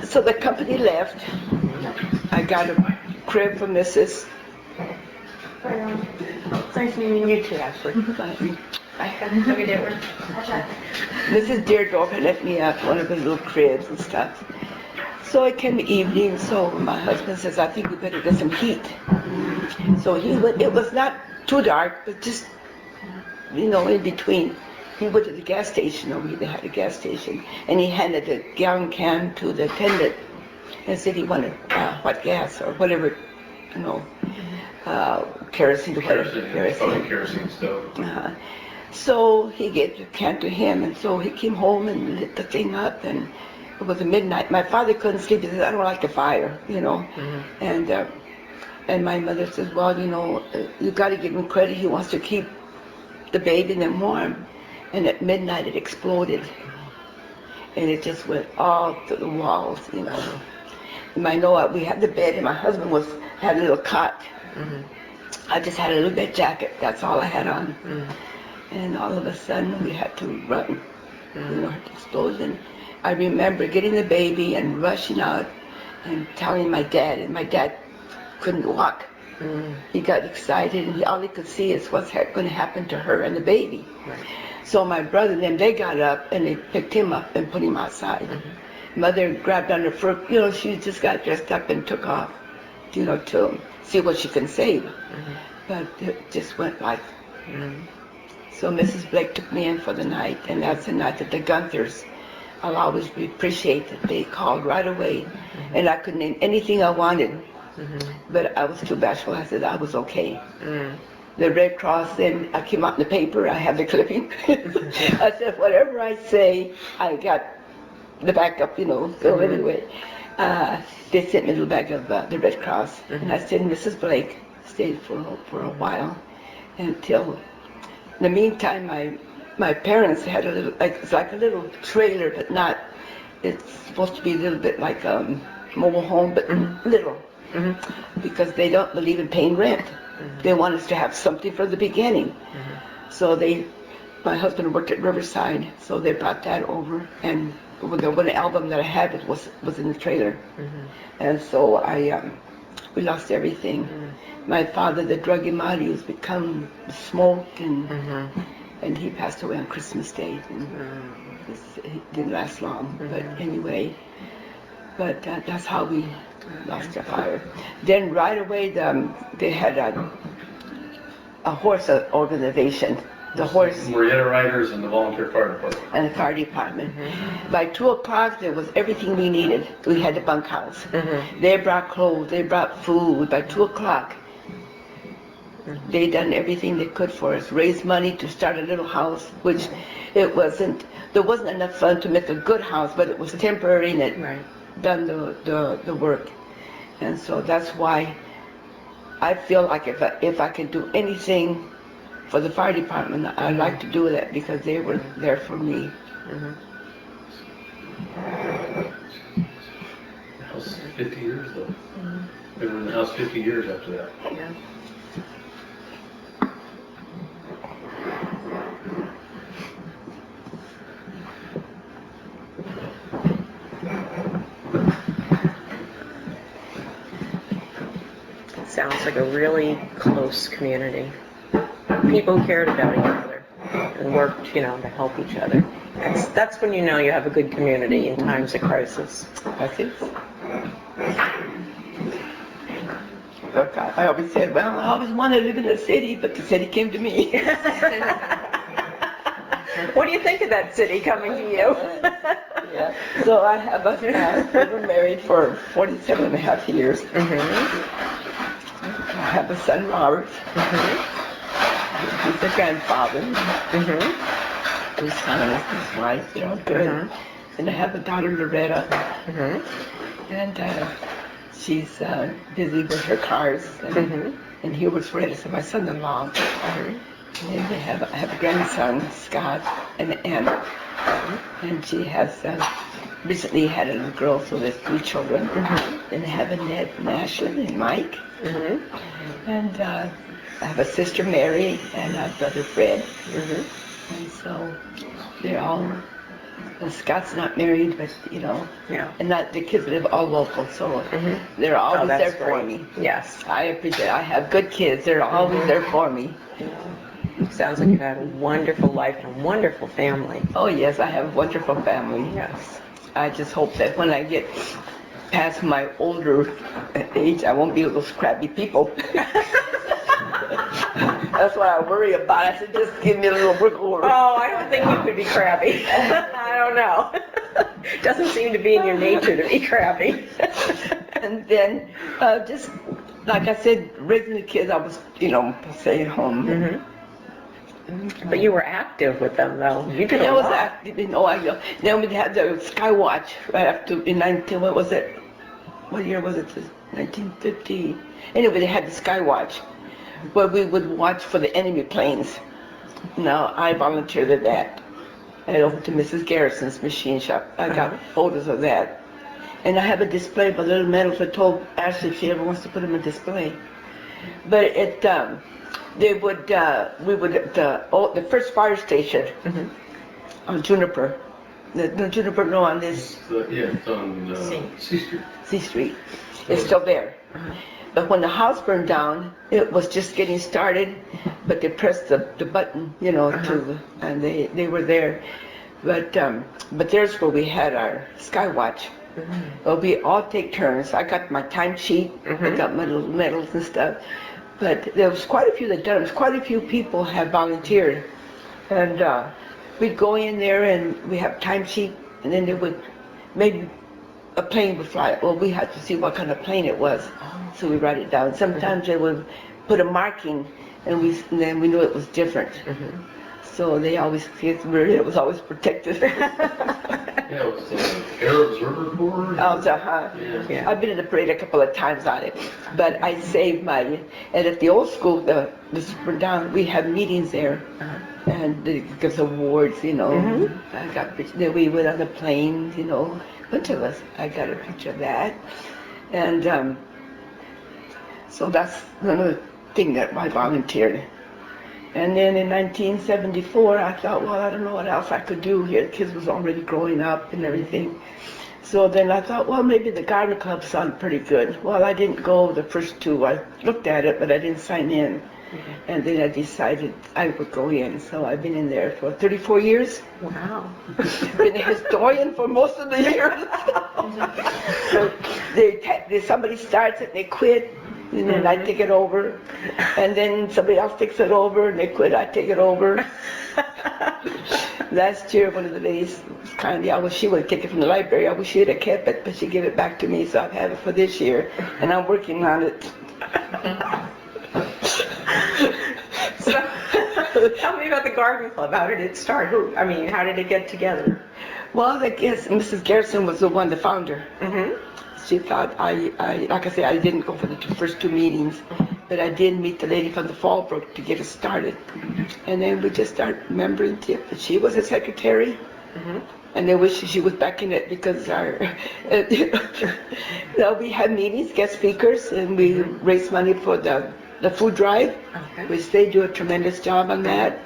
so the company left. I got a crib from Mrs. Nice meeting you too, Ashley. Have a good day. Mrs. Deardorff had let me out one of the little cribs and stuff. So it came the evening, so my husband says, I think we better get some heat. So he went, it was not too dark, but just, you know, in between. He went to the gas station, over here they had a gas station, and he handed a gallon can to the attendant and said he wanted hot gas or whatever, you know, kerosene or whatever. Kerosene stove. So he gave the can to him, and so he came home and lit the thing up, and it was midnight. My father couldn't sleep. He said, I don't like the fire, you know. And my mother says, well, you know, you got to give him credit. He wants to keep the baby in them warm. And at midnight it exploded. And it just went all to the walls, you know. And I know we had the bed, and my husband had a little cot. I just had a little bed jacket. That's all I had on. And all of a sudden we had to run, you know, the explosion. I remember getting the baby and rushing out and telling my dad, and my dad couldn't walk. He got excited, and all he could see is what's going to happen to her and the baby. So my brother and them, they got up and they picked him up and put him outside. Mother grabbed on her fur, you know, she just got dressed up and took off, you know, to see what she can save. But it just went like. So Mrs. Blake took me in for the night, and that's the night that the Gunthers, I'll always appreciate that they called right away, and I could name anything I wanted, but I was too bashful. I said I was okay. The Red Cross, then I came out in the paper, I have the clipping. I said, whatever I say, I got the backup, you know. So anyway, they sent me a little bag of the Red Cross, and I said, Mrs. Blake stayed for a while until, in the meantime, my parents had a little, it's like a little trailer, but not, it's supposed to be a little bit like a mobile home, but little, because they don't believe in paying rent. They want us to have something from the beginning. So my husband worked at Riverside, so they brought that over, and the one album that I had was in the trailer. And so we lost everything. My father, the drug him out, he was become smoked, and he passed away on Christmas Day. It didn't last long, but anyway. But that's how we lost the fire. Then right away, they had a horse organization. The horse. Murrieta Riders and the volunteer fire department. And the fire department. By 2 o'clock, there was everything we needed. We had the bunkhouse. They brought clothes. They brought food. By 2 o'clock, they done everything they could for us. Raised money to start a little house, which there wasn't enough fun to make a good house, but it was temporary, and it done the work. And so that's why I feel like if I could do anything for the fire department, I'd like to do that, because they were there for me. The house 50 years though. They were in the house 50 years after that. So sounds like a really close community. People who cared about each other and worked, to help each other. That's when you know you have a good community in times of crisis. That's it. Look, I always said, well, I always wanted to live in the city, but the city came to me. What do you think of that city coming to you? Yeah. So I have we were married for 47 and a half years. Mm-hmm. I have a son, Robert. Mm-hmm. He's a grandfather. Mm-hmm. His son and his wife, they're all good. Mm-hmm. And I have a daughter, Loretta. Mm-hmm. And she's busy with her cars. And he works for Edison, my son-in-law. Mm-hmm. And I have a grandson, Scott, and Anna. And she has recently had a little girl, so there's 3 children. Then I have Annette and Ashley and Mike. And I have a sister, Mary, and a brother, Fred. And so they're all, Scott's not married, but, Yeah. and the kids live all local, so they're always that's there for great. me. Yes. I appreciate it. I have good kids. They're always there for me. Sounds like you've had a wonderful life and a wonderful family. Oh, yes, I have a wonderful family. Yes. I just hope that when I get past my older age, I won't be with those crappy people. That's what I worry about. I said, just give me a little wiggle room. Oh, I don't think you could be crabby. I don't know. Doesn't seem to be in your nature to be crabby. And then, just like I said, raising the kids, I was, staying home. But you were active with them, though. You did a I was lot. active, Then we had the Sky Watch right after, what was it? What year was it? 1950. Anyway, they had the Sky Watch, where we would watch for the enemy planes. Now, I volunteered at that. I over to Mrs. Garrison's machine shop. I got photos of that. And I have a display of little medals. I told Ashley if she ever wants to put them in display. But we would the first fire station on Juniper. On this It's on C Street. C Street. It's still there. But when the house burned down, it was just getting started, but they pressed the button, and they were there. But there's where we had our Sky Watch. Well, we all take turns. I got my time sheet. I got my little medals and stuff. But there was quite a few that done it. Quite a few people have volunteered. And we'd go in there and we have time sheet, and then they would, maybe a plane would fly. Well, we had to see what kind of plane it was. So we write it down. Sometimes they would put a marking, and then we knew it was different. So they always, it was always protected. Yeah, it was Air Observer Corps. Yeah. I've been in the parade a couple of times on it, but I saved and at the old school, the super down, we have meetings there, and they give us awards, I got pictures. Then we went on the plane, a bunch of us. I got a picture of that, and so that's another thing that I volunteered. And then in 1974, I thought, well, I don't know what else I could do here. The kids was already growing up and everything. So then I thought, well, maybe the garden club sounded pretty good. Well, I didn't go the first 2. I looked at it, but I didn't sign in. And then I decided I would go in. So I've been in there for 34 years. Wow. Been a historian for most of the years. So somebody starts it, they quit. And then I take it over, and then somebody else takes it over, and they quit, I take it over. Last year, one of the ladies was kindly, I wish she would have taken it from the library. I wish she would have kept it, but she gave it back to me, so I've had it for this year, and I'm working on it. So, tell me about the garden club. How did it start? How did it get together? Well, I guess Mrs. Garrison was the one, the founder. She thought like I said, I didn't go for the first 2 meetings, but I did meet the lady from the Fallbrook to get us started. And then we just started remembering but she was a secretary. And I wish she was back in it because we had meetings, guest speakers, and we raised money for the food drive, which they do a tremendous job on that.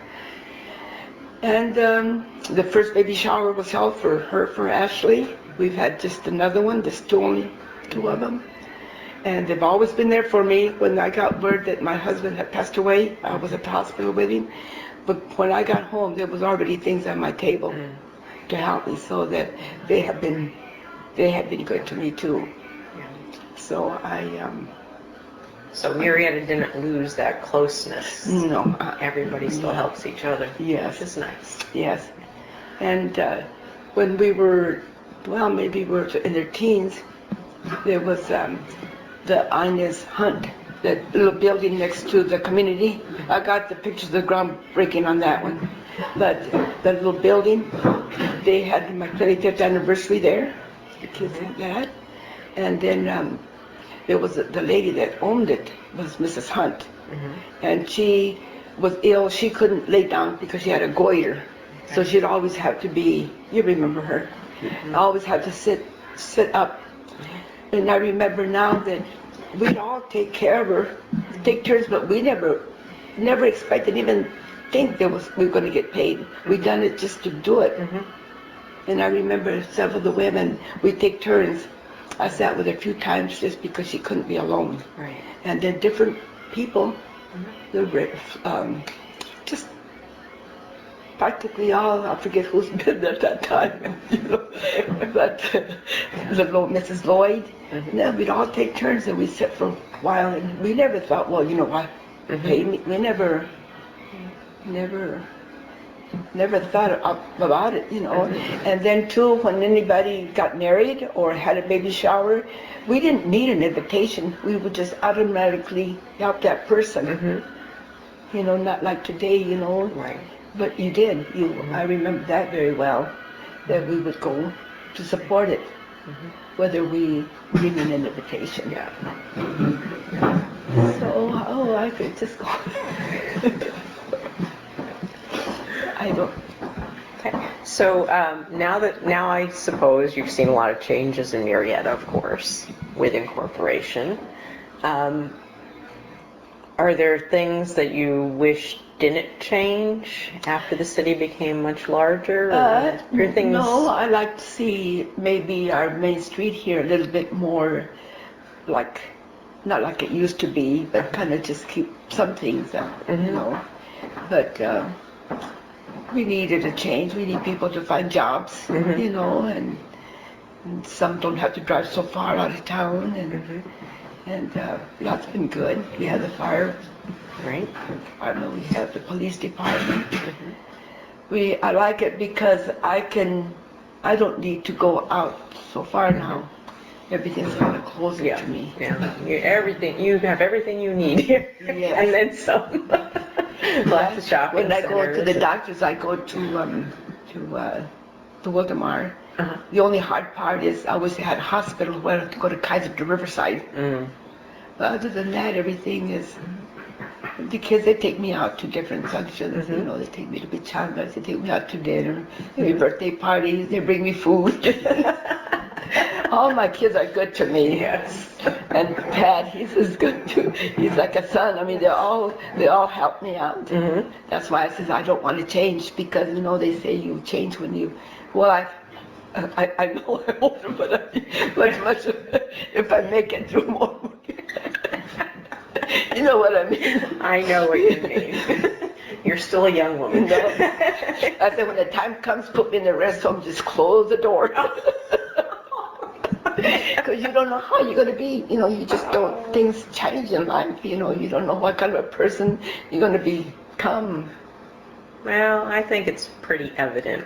And the first baby shower was held for Ashley. We've had just another one, just only 2 of them. And they've always been there for me. When I got word that my husband had passed away, I was at the hospital with him. But when I got home, there was already things on my table to help me, so that they have been good to me too. So So Marietta didn't lose that closeness. No. Everybody still helps each other. Yes. Which is nice. Yes. And when we were, well, maybe we were in their teens, there was the Inez Hunt, that little building next to the community. I got the pictures of the groundbreaking on that one. But the little building, they had my 25th anniversary there. The kids had that. And then there was the lady that owned it was Mrs. Hunt. And she was ill. She couldn't lay down because she had a goiter. So she'd always have to be, you remember her, always had to sit up. And I remember now that we'd all take care of her, take turns, but we never expected, even think we were going to get paid. We done it just to do it. And I remember several of the women, we'd take turns. I sat with her a few times just because she couldn't be alone. Right. And then different people, they were just practically all, I forget who's been there at that time, you know, but Mrs. Lloyd, and then we'd all take turns and we'd sit for a while, and we never thought, well, you know what, pay me. We never thought about it, you know. And then too, when anybody got married or had a baby shower, we didn't need an invitation. We would just automatically help that person. You know, not like today, you know. Right. But you did. I remember that very well, that we would go to support it, whether we needed an invitation. Yeah. So, I could just go. I don't. Okay. So now I suppose you've seen a lot of changes in Marietta, of course, with incorporation. Are there things that you wish didn't change after the city became much larger? Or things... No, I like to see maybe our main street here a little bit more like, not like it used to be, but kind of just keep some things up, you know. But we needed a change. We need people to find jobs, you know, and some don't have to drive so far out of town, and that's been good. We have the fire department, we have the police department. I like it because I don't need to go out so far now. Everything's kind of closer to me. Yeah, you have everything you need here, and then some. Lots of shopping When I go to the centers. doctors, I go to Wildomar. The only hard part is I always had a hospital where I have to go to Kaiser to Riverside. But other than that, everything is, the kids, they take me out to different functions, you know, they take me to Pichangas, they take me out to dinner, birthday parties, they bring me food. All my kids are good to me. Yes. And Pat, he's as good too. He's like a son. I mean, they all help me out. That's why I says I don't want to change, because you know they say you change when you. Well, I know I'm older, but much if I make it through more. You know what I mean? I know what you mean. You're still a young woman. No. I said when the time comes, put me in the rest home. Just close the door. Because you don't know how you're going to be, you know, you just don't, things change in life, you know, you don't know what kind of a person you're going to become. Well, I think it's pretty evident.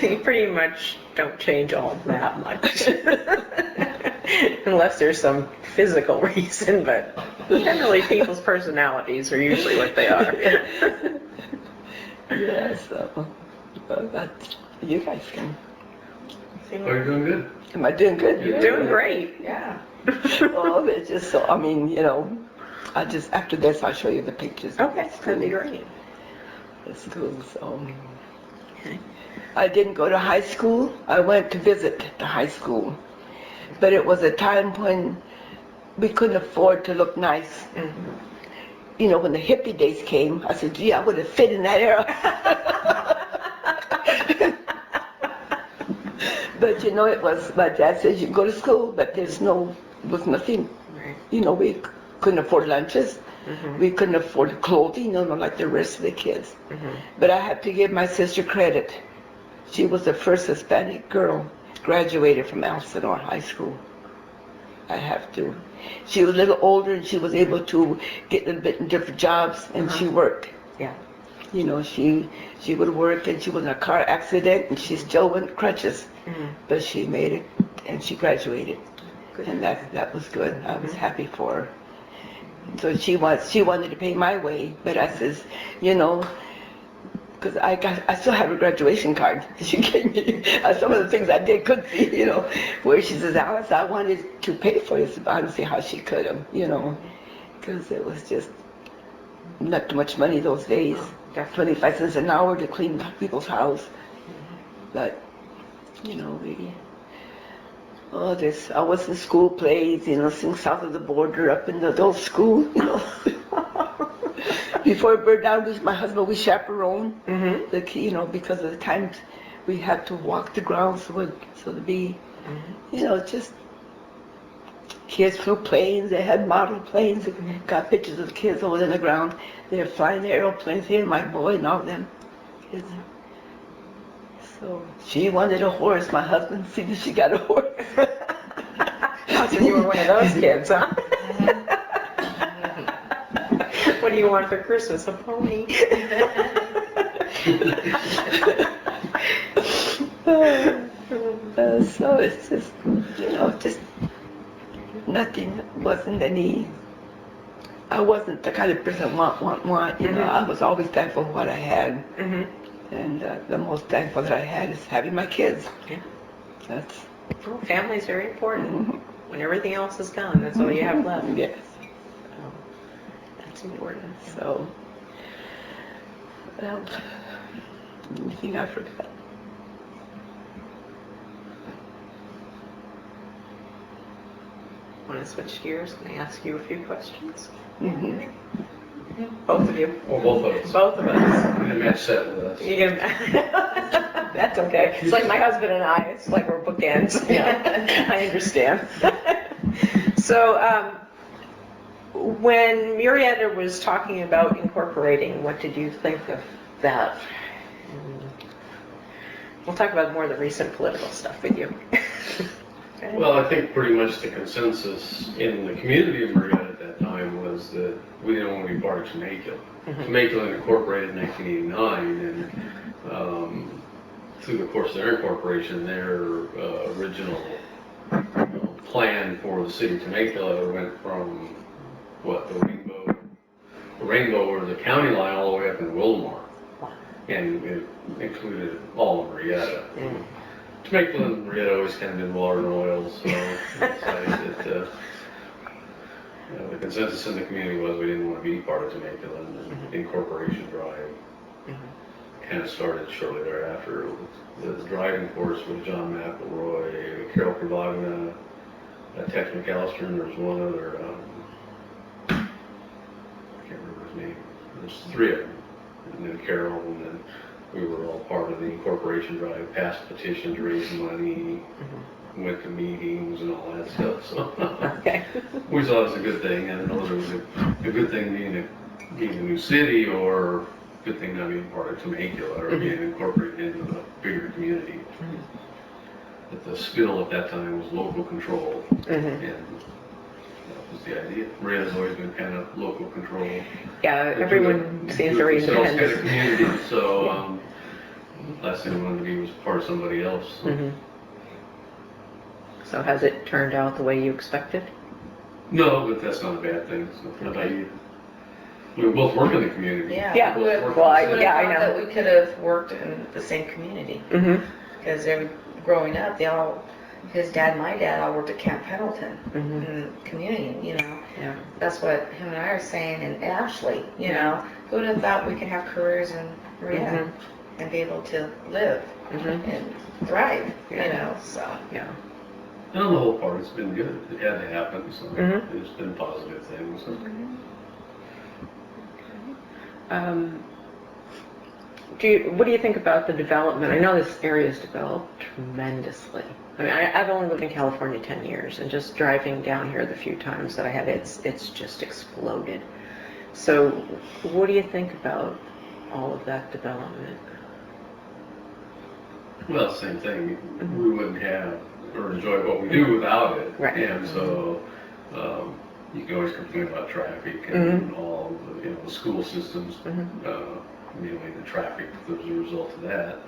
You pretty much don't change all that much. Unless there's some physical reason, but generally people's personalities are usually what they are. Yeah, so, but you guys can. Oh, you're doing good. Am I doing good? You're doing great, yeah. Well, it's just so, I mean, you know, after this, I'll show you the pictures. Okay, that'd be great. It's cool, so. Okay. I didn't go to high school. I went to visit the high school. But it was a time when we couldn't afford to look nice. You know, when the hippie days came, I said, gee, I would have fit in that era. But you know, my dad says you go to school, but there's no was nothing. Right. You know, we couldn't afford lunches. Mhm. We couldn't afford clothing, you know, like the rest of the kids. Mhm. But I have to give my sister credit. She was the first Hispanic girl graduated from Elsinore High School. I have to. She was a little older and she was able to get a little bit in different jobs, and she worked. Yeah. You know, she would work, and she was in a car accident and she still went crutches. Mhm. But she made it and she graduated. Good. And that was good. I was happy for her. So she wanted to pay my way, but I says, you know, because I still have her graduation card. She gave me some of the things I did couldn't see, you know, where she says, Alice, I wanted to pay for this, but I don't see how she could have, you know, because it was just not too much money those days. 25 cents an hour to clean people's house. But, you know, I was in school plays, you know, sing South of the Border up in the adult school, you know. Before it burned down, my husband, we chaperoned Mhm. the key, you know, because of the times we had to walk the grounds, so to be, you know, just kids flew planes. They had model planes. Got pictures of the kids over in the ground. They were flying the airplanes here, my boy and all them kids. So she wanted a horse. My husband, see, she got a horse. So you were one of those kids, huh? What do you want for Christmas? A pony? So it's just, you know, just nothing. Wasn't any. I wasn't the kind of person want. You know, I was always thankful for what I had. Mhm. And the most thankful that I had is having my kids. Yeah. That's. Well, family's very important. When everything else is gone, that's all you have left. Yes. Oh, that's important. So, well, anything I forgot? Want to switch gears? Can I ask you a few questions? Mm-hmm. Both of you. Well, both of us. Both of us. And the match set with us. You can, that's okay. It's like my husband and I. It's like we're bookends. Yeah, I understand. So, when Marietta was talking about incorporating, what did you think of that? We'll talk about more of the recent political stuff with you. Well, I think pretty much the consensus in the community of Marietta at that time was that we didn't want to be part of Temecula. Temecula incorporated in 1989, and through the course of their incorporation, their original plan for the city of Temecula went from the rainbow or the county line all the way up in Wilmore, and it included all of Marietta. Temecula and Murrieta always kind of been water and oil, so the consensus in the community was we didn't want to be part of Temecula, and the incorporation drive kind of started shortly thereafter. The driving force was John McElroy, Carol Cravagna, Tex McAllister, and there's one other, I can't remember his name. There's three of them, and then Carol, and then we were all part of the incorporation drive, passed petitions, raised money, went to meetings and all that stuff. So Okay. we saw it as a good thing. I don't know whether it was a good thing being a new city or a good thing not being part of Temecula or being incorporated into a bigger community. But the spill at that time was local control, and that was the idea. Mariatta's always been kind of local control. Yeah, everyone seems very Kind of independent. community, so last thing we wanted to be was part of somebody else. So has it turned out the way you expected? No, but that's not a bad thing. It's not about you. We both work in the community. Yeah. Yeah. We both work Well, in the city. I know. That we could have worked in the same community. Because growing up, his dad and my dad all worked at Camp Pendleton in the community, you know. Yeah. That's what him and I are saying, and Ashley, you know. Who would have thought we could have careers in Marietta and be able to live and thrive, you know, so. Yeah. And on the whole part, it's been good. It had to happen, so there's been positive things. So. what do you think about the development? I know this area has developed tremendously. I mean, I've only lived in California 10 years, and just driving down here the few times that I had, it's just exploded. So what do you think about all of that development? Well, same thing. We wouldn't have or enjoy what we do without it. Right. And so you can always complain about traffic and all the, the school systems, mainly the traffic as a result of that.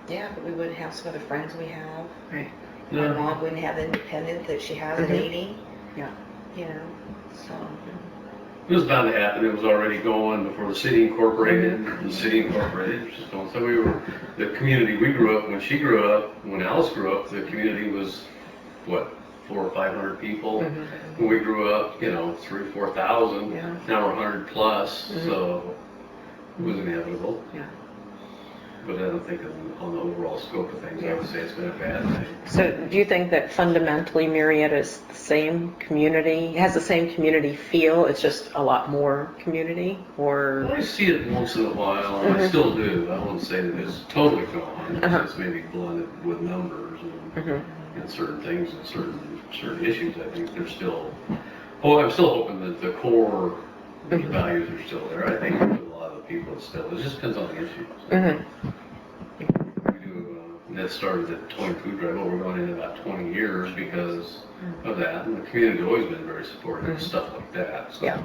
Yeah, but we wouldn't have some of the friends we have. Right. My mom wouldn't have the independence that she has at 80. Yeah. You know, so. It was bound to happen. It was already going before the city incorporated. The city incorporated, just going. So we were, the community we grew up, when she grew up, when Alice grew up, the community was, what, 400 or 500 people. When we grew up, 3,000 or 4,000. Yeah. Now we're 100 plus, so it was inevitable. Yeah. But I don't think on the overall scope of things, I would say it's been a bad thing. So do you think that fundamentally Marietta is the same community, has the same community feel, it's just a lot more community, or? I see it once in a while, and I still do. I won't say that it's totally gone. It's just maybe blended with numbers and certain things and certain issues. I think they're still, I'm still hoping that the core values are still there. I think for a lot of the people it's still, it just depends on the issues. We do, Annette started the Toy and Food Drive, we're going in about 20 years because of that, and the community's always been very supportive of stuff like that. So. Yeah.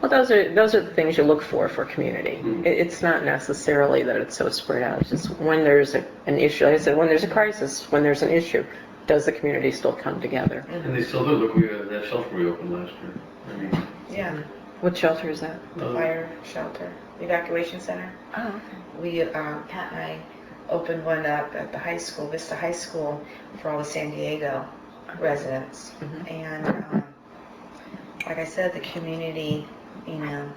Well, those are the things you look for community. It's not necessarily that it's so spread out. It's just when there's an issue, like I said, when there's a crisis, when there's an issue, does the community still come together? And they still do. Look, we had that shelter we opened last year. I mean, Yeah, What shelter is that? the fire shelter, evacuation center. Oh, okay. We, Pat and I opened one up at the high school, Vista High School, for all the San Diego residents. And like I said, the community, phone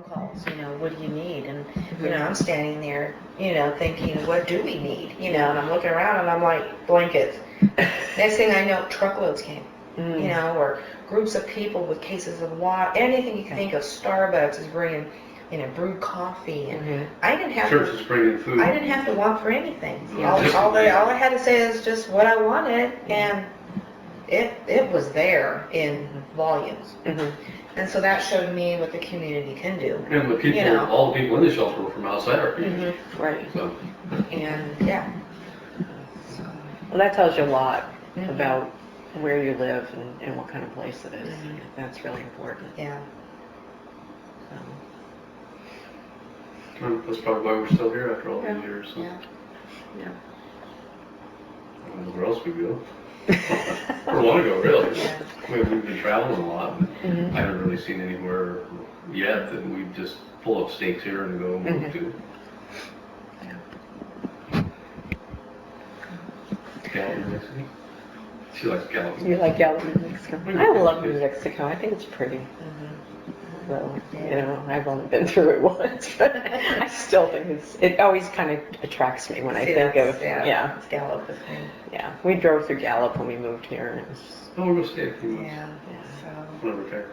calls, what do you need? And, I'm standing there, thinking, what do we need? And I'm looking around and I'm like, blankets. Next thing I know, truckloads came, or groups of people with cases of water, anything you can think of. Starbucks is bringing, brewed coffee, and I didn't have church is bringing food. I didn't have to want for anything. All I had to say is just what I wanted, and it was there in volumes. And so that showed me what the community can do. And the people, all the people in the shelter were from outside our community. Right. So. And yeah. Well, that tells you a lot about where you live and what kind of place it is. That's really important. Yeah. That's probably why we're still here after all these years. So. Yeah. Yeah. I don't know where else we go. Or want to go, really. Yeah. We've been traveling a lot, but I haven't really seen anywhere yet that we just pull up stakes here and go move to. Gallup, New Mexico. She likes Gallup. You like Gallup, New Mexico? I love New Mexico. I think it's pretty. So, I've only been through it once, but I still think it always kind of attracts me when I think of, It's Gallup with me. Yeah, we drove through Gallup when we moved here, and it was just, We'll go stay a few months. Yeah. So. When I retire.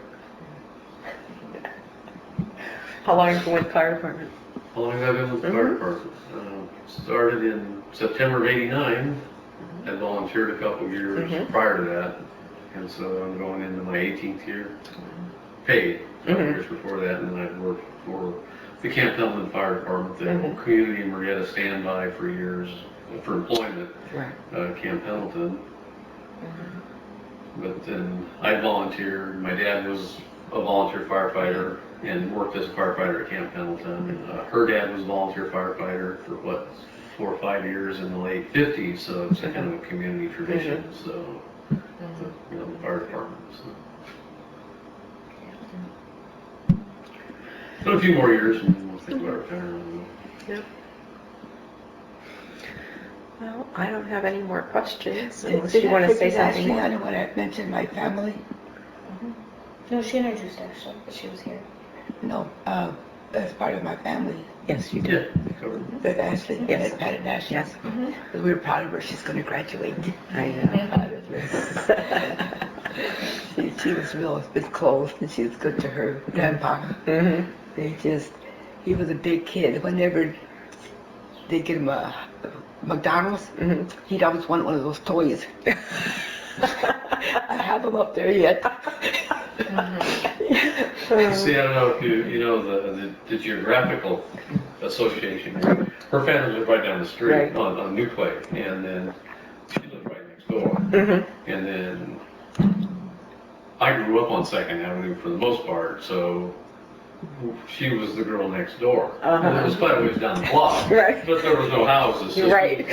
How long have you been with the fire department? How long have I been with the fire department? Started in September of '89. I volunteered a couple years prior to that, and so I'm going into my 18th year. Paid. Years before that, and then I worked for the Camp Pendleton Fire Department, the community in Murrieta standby for years for employment. Right. Camp Pendleton. But then I volunteered. My dad was a volunteer firefighter and worked as a firefighter at Camp Pendleton. Her dad was a volunteer firefighter for 4 or 5 years in the late 50s, so it's kind of a community tradition. So, the fire department. So. But a few more years, and we'll think about retiring. Yep. Well, I don't have any more questions, unless you want to say something more. I don't want to mention my family. No, she introduced Ashley, but she was here. No, that's part of my family. Yes, you did. Yeah, covered. With Ashley, Yes. Pat and Ashley. Yes. We were proud of her. She's going to graduate. I know. Proud of her. she was real close, and she was good to her grandpa. They just, He was a big kid. Whenever they get him a McDonald's, he'd always want one of those toys. I have them up there yet. See, I don't know if you know the geographical association. Her family lived right down the street Right. on New Clay, and then she lived right next door. And then I grew up on 2nd Avenue for the most part, so she was the girl next door. And it was quite a ways down the block, Right. but there was no houses. So Right.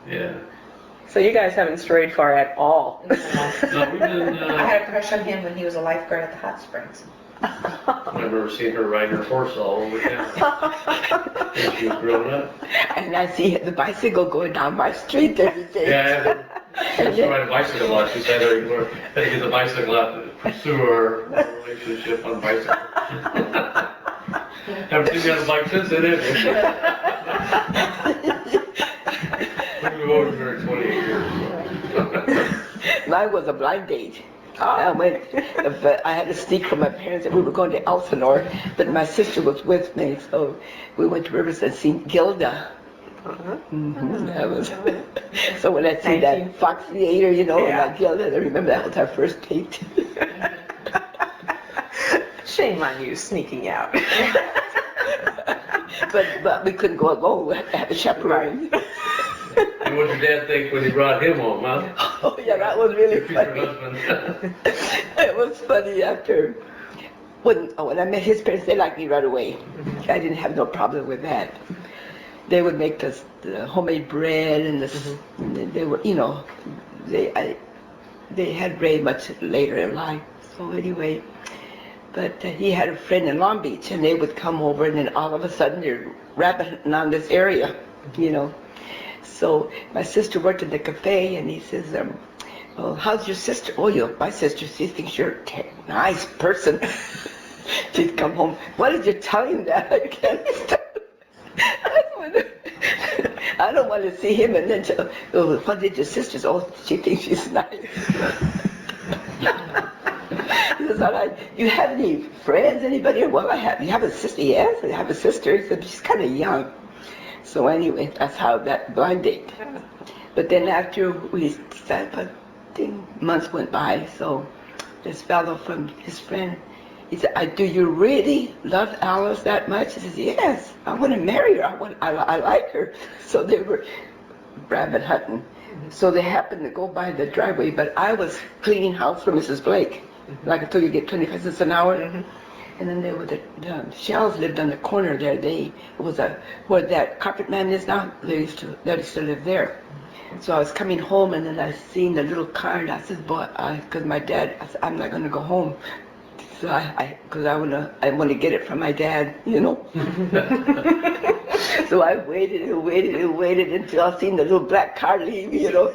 Yeah. So you guys haven't strayed far at all. No, we've been, I had a crush on him when he was a lifeguard at the hot springs. I've never seen her riding her horse all over town when she was growing up. And I see the bicycle going down my street every day. Yeah, she used to ride a bicycle a lot. She said had to get the bicycle out to pursue her relationship on bicycle. Haven't seen me on a bike since then, have you? We've always married 28 years. Mine was a blind date. I had to sneak from my parents that we were going to Elsinore, but my sister was with me, so we went to Riverside and seen Gilda. That was, so when I see that Fox Theater, like Gilda, I remember that was our first date. Shame on you sneaking out. But we couldn't go alone. We had to have a chaperone. And what did your dad think when he brought him home, huh? Oh yeah, that was really If he's your funny. husband. It was funny after when I met his parents. They liked me right away. I didn't have no problem with that. They would make the homemade bread and and they were, they had Ray much later in life. So anyway, but he had a friend in Long Beach, and they would come over, and then all of a sudden they're rabbit hunting on this area, So my sister worked in the cafe, and he says, well, how's your sister? Oh, my sister, she thinks you're a nice person. She'd come home. Why did you tell him that? I can't stop. I don't want to see him, and then tell, oh, what did your sister say? Oh, she thinks she's nice. He says, all right, you have any friends, anybody? Well, you have a sister? Yes, I have a sister. He said, she's kind of young. So anyway, that's how that blind date. But then after we started, I think months went by, so this fellow from his friend, he said, do you really love Alice that much? He says, yes, I want to marry her. I like her. So they were rabbit hunting. So they happened to go by the driveway, but I was cleaning house for Mrs. Blake. Like I told you, get 25 cents an hour. And then there were the Shells lived on the corner there. Where that carpet man is now, they used to live there. So I was coming home, and then I seen the little car, and I said, boy, because my dad, I said, I'm not going to go home. So because I want to get it from my dad, So I waited and waited and waited until I seen the little black car leave,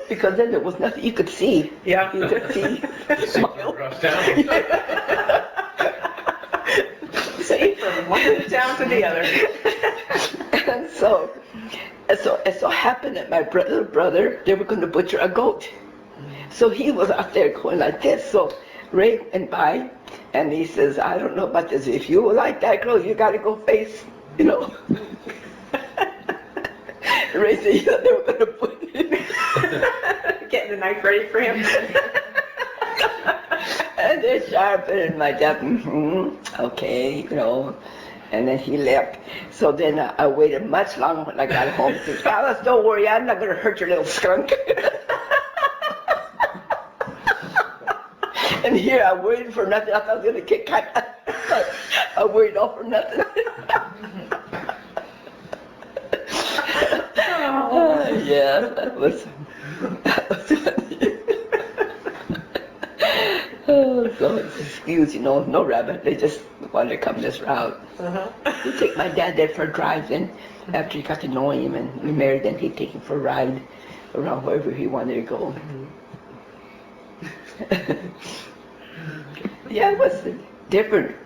because then there was nothing you could see. Yeah. You could see. Across town. See, from one town to the other. And so it so happened that my little brother, they were going to butcher a goat. So he was out there going like this. So Ray went by, and he says, I don't know about this. If you like that girl, you got to go face, Ray said, yeah, they were going to put Getting the knife ready for him. And they sharpened, and my dad, okay, and then he left. So then I waited much longer when I got home. He said, Alice, don't worry, I'm not going to hurt your little skunk. And here I waited for nothing. I thought I was going to get cut. I waited all for nothing. Yeah, that was funny. So excuse, no rabbit. They just wanted to come this route. We take my dad there for a drive. Then after he got to know him and we married, then he'd take him for a ride around wherever he wanted to go. Yeah, it was different.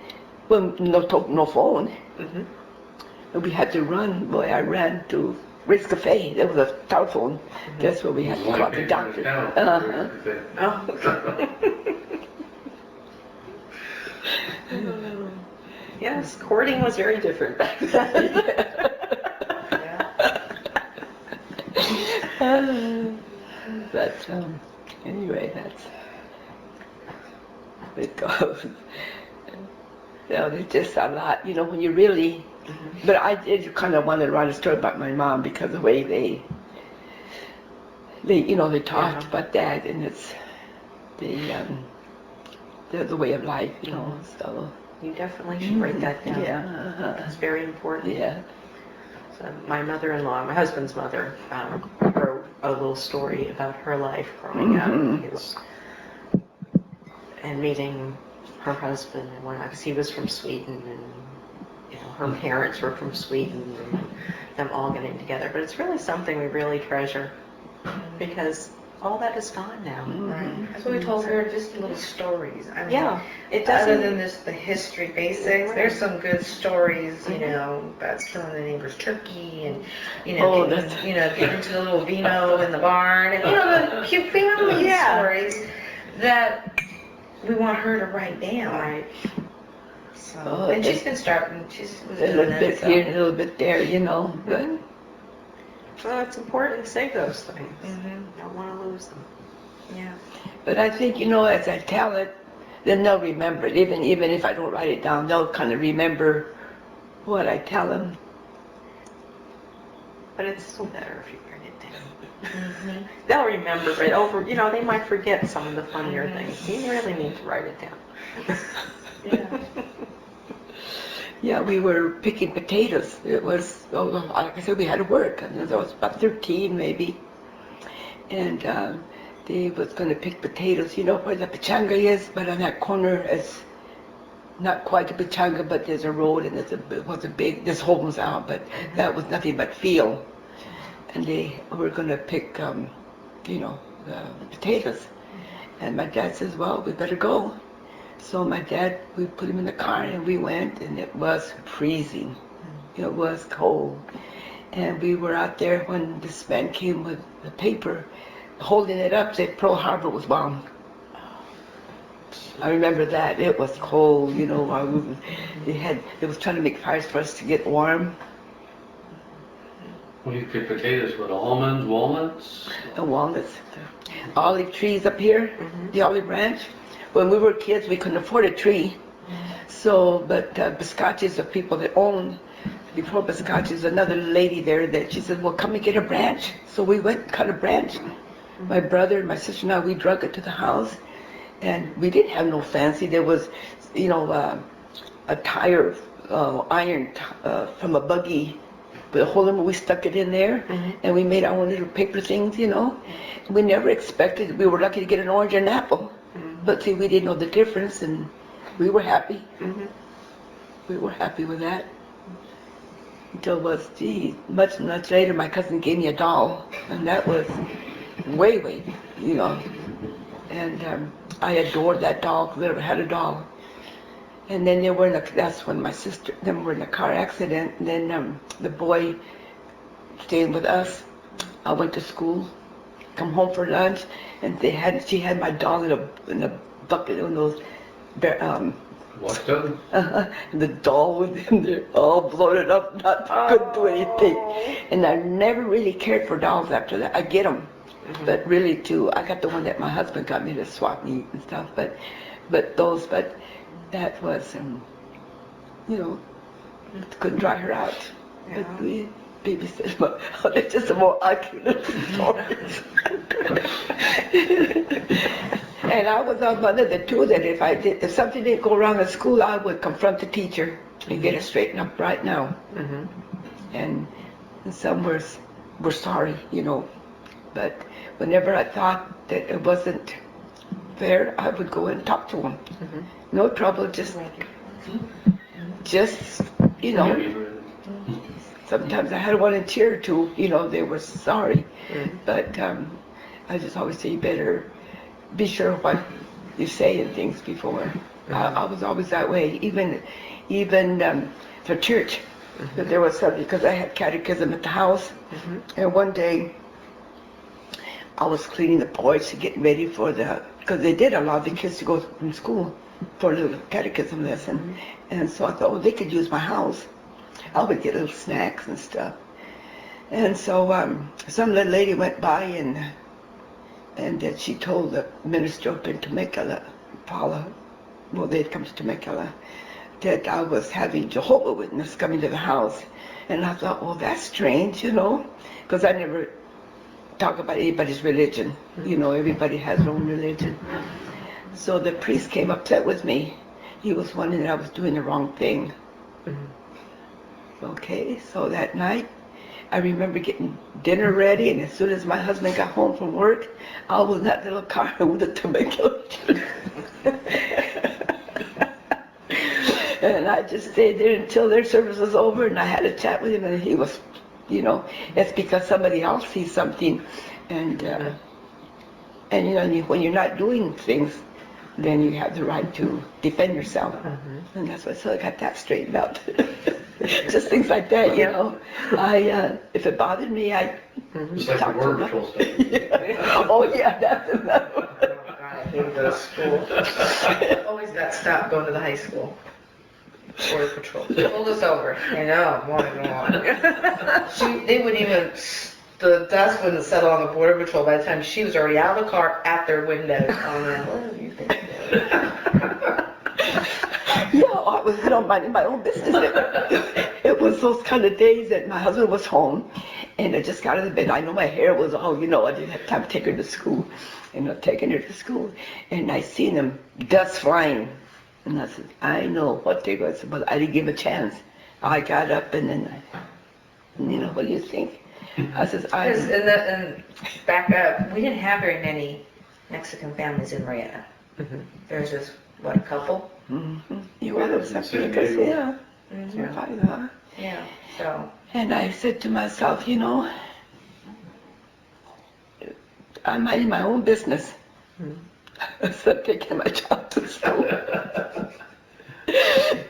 Well, no phone. And we had to run. Boy, I ran to Ritz Cafe. There was a telephone. That's where we had to call the doctor. Yes, courting was very different back then. But anyway, that's it goes. There's just a lot, when you really. But I did kind of want to write a story about my mom because of the way they talked about that, and it's the way of life, So You definitely should write that down. yeah, It's very important. yeah. So my mother-in-law, my husband's mother, wrote a little story about her life growing up. And meeting her husband and whatnot, because he was from Sweden, and her parents were from Sweden, and them all getting together. But it's really something we really treasure, because all that is gone now. Right. That's what we told her, just little stories. I mean, It doesn't. other than just the history basics, there's some good stories, about killing the neighbor's turkey and, getting into the little vino in the barn, and, the cute family stories that we want her to write down. Right. So, and she's been starting, she's was A doing little that. bit here, a little bit there, but Well, it's important to save those things. Don't want to lose them. Yeah. But I think, as I tell it, then they'll remember it. Even if I don't write it down, they'll kind of remember what I tell them. But it's still better if you write it down. They'll remember it over, they might forget some of the funnier things. You really need to write it down. Yeah, we were picking potatoes. It was, like I said, we had to work. I was about 13 maybe. And they was going to pick potatoes. You know where the pachanga is? But on that corner, it's not quite a pachanga, but there's a road, and there's homes out, but that was nothing but field. And they were going to pick, the potatoes. And my dad says, well, we better go. So my dad, we put him in the car and we went, and it was freezing. It was cold. And we were out there when this man came with the paper, holding it up, said Pearl Harbor was bombed. I remember that. It was cold, while it was trying to make fires for us to get warm. When you pick potatoes, what, almonds, walnuts? The walnuts. Olive trees up here, the olive branch. When we were kids, we couldn't afford a tree. So, but Biscotches, the people that owned, before Biscotches, another lady there that she said, well, come and get a branch. So we went and cut a branch. My brother and my sister and I, we drug it to the house. And we didn't have no fancy. There was, a tire, iron from a buggy with a hole in it. We stuck it in there, and we made our own little paper things, We never expected. We were lucky to get an orange and an apple. But see, we didn't know the difference, and we were happy. We were happy with that. Until much later, my cousin gave me a doll, and that was way, And I adored that doll. Never had a doll. And then that's when my sister, then we were in a car accident, and then the boy stayed with us. I went to school, come home for lunch, and she had my doll in a bucket, one of those, Washed up? and the doll was in there, all bloated up, couldn't do anything. And I never really cared for dolls after that. I get them, but really I got the one that my husband got me to swap meet and stuff, but that was, couldn't dry her out. Yeah. But we babysat. It's just a more accurate stories. And I was one of the two that if something didn't go wrong at school, I would confront the teacher and get it straightened up right now. And some were sorry, but whenever I thought that it wasn't fair, I would go and talk to them. No trouble, just sometimes I had a volunteer or two, they were sorry, but I just always say you better be sure what you say and things before. I was always that way, even for church. But there was something, because I had catechism at the house, and one day I was cleaning the porch, getting ready because they did allow the kids to go from school. for a little catechism lesson. And so I thought, well, they could use my house. I would get little snacks and stuff. And so some little lady went by and that she told the minister up in Temecula, Paula, well, they'd come to Temecula, that I was having Jehovah's Witness coming to the house. And I thought, well, that's strange, you know, because I never talk about anybody's religion. You know, everybody has their own religion. So the priest came upset with me. He was wondering that I was doing the wrong thing. Okay, so that night, I remember getting dinner ready, and as soon as my husband got home from work, I was in that little car with the Temecula. And I just stayed there until their service was over, and I had a chat with him, and he was, you know, it's because somebody else sees something, and you know, when you're not doing things, then you have the right to defend yourself. And that's what, so I got that straightened out. Just things like that, you know. If it bothered me, I It's like the talked to border them. patrol stuff. Oh yeah, that's enough. Oh, God, I hated go to school. I always got stopped going to the high school. Border Patrol. Pulled us over. I know, they wouldn't even, the dust wouldn't settle on the Border Patrol by the time she was already out of the car at their window. Oh, man, what do you think? Yeah, I was, you know, minding my own business. It was those kind of days that my husband was home, and I just got out of bed. I know my hair was all, you know, I didn't have time to take her to school. And I'm taking her to school, and I seen them dust flying. And I said, I know what they were, but I didn't give a chance. I got up, and then, you know, what do you think? I said, And back up, we didn't have very many Mexican families in Marietta. There's just, what, a couple? You want to something, because, yeah. Yeah, so. And I said to myself, you know, I'm minding my own business. So I'm taking my child to school.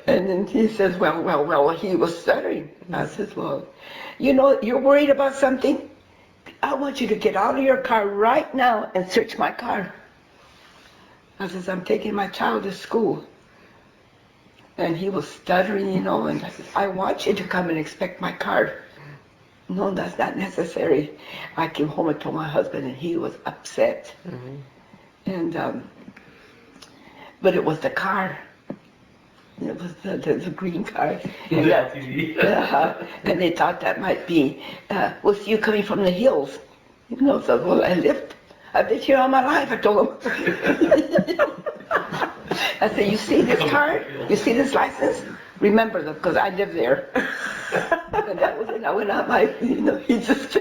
And then he says, well, he was stuttering. I says, well, you know, you're worried about something? I want you to get out of your car right now and search my car. I says, I'm taking my child to school. And he was stuttering, you know, and I said, I want you to come and inspect my car. No, that's not necessary. I came home and told my husband, and he was upset. And, but it was the car. It was the green car. And, and they thought that might be, was you coming from the hills? You know, so, well, I lived here all my life, I told him. I said, you see this car? You see this license? Remember them, because I live there. And that was it. I went out my, you know, he just,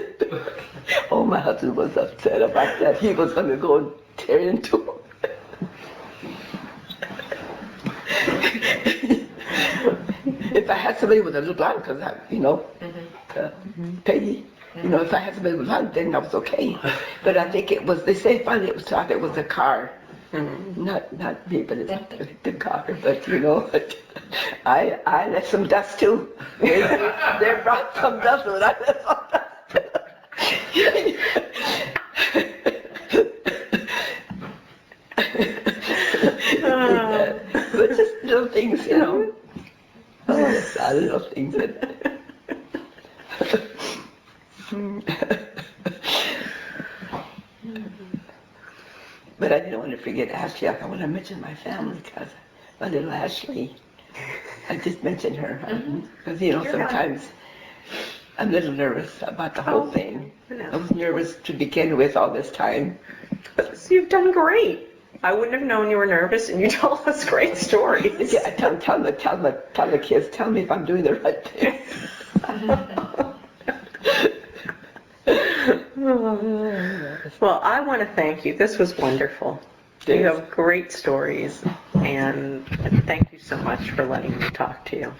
oh, my husband was upset about that. He was going to go and tear into him. If I had somebody with a little blonde, because I, you know, Peggy, you know, if I had somebody with blonde, then that was okay. But I think it was, they say finally it was thought it was a car. Not me, but it's the car. But you know, I left some dust too. They brought some dust, but I left some dust. But just little things, you know. Little things that. But I didn't want to forget Ashley. I want to mention my family, because my little Ashley, I just mentioned her. Because, you know, sometimes I'm a little nervous about the whole thing. I was nervous to begin with all this time. So you've done great. I wouldn't have known you were nervous, and you told us great stories. Yeah, tell the kids, tell me if I'm doing the right thing. Well, I want to thank you. This was wonderful. You have great stories, and thank you so much for letting me talk to you.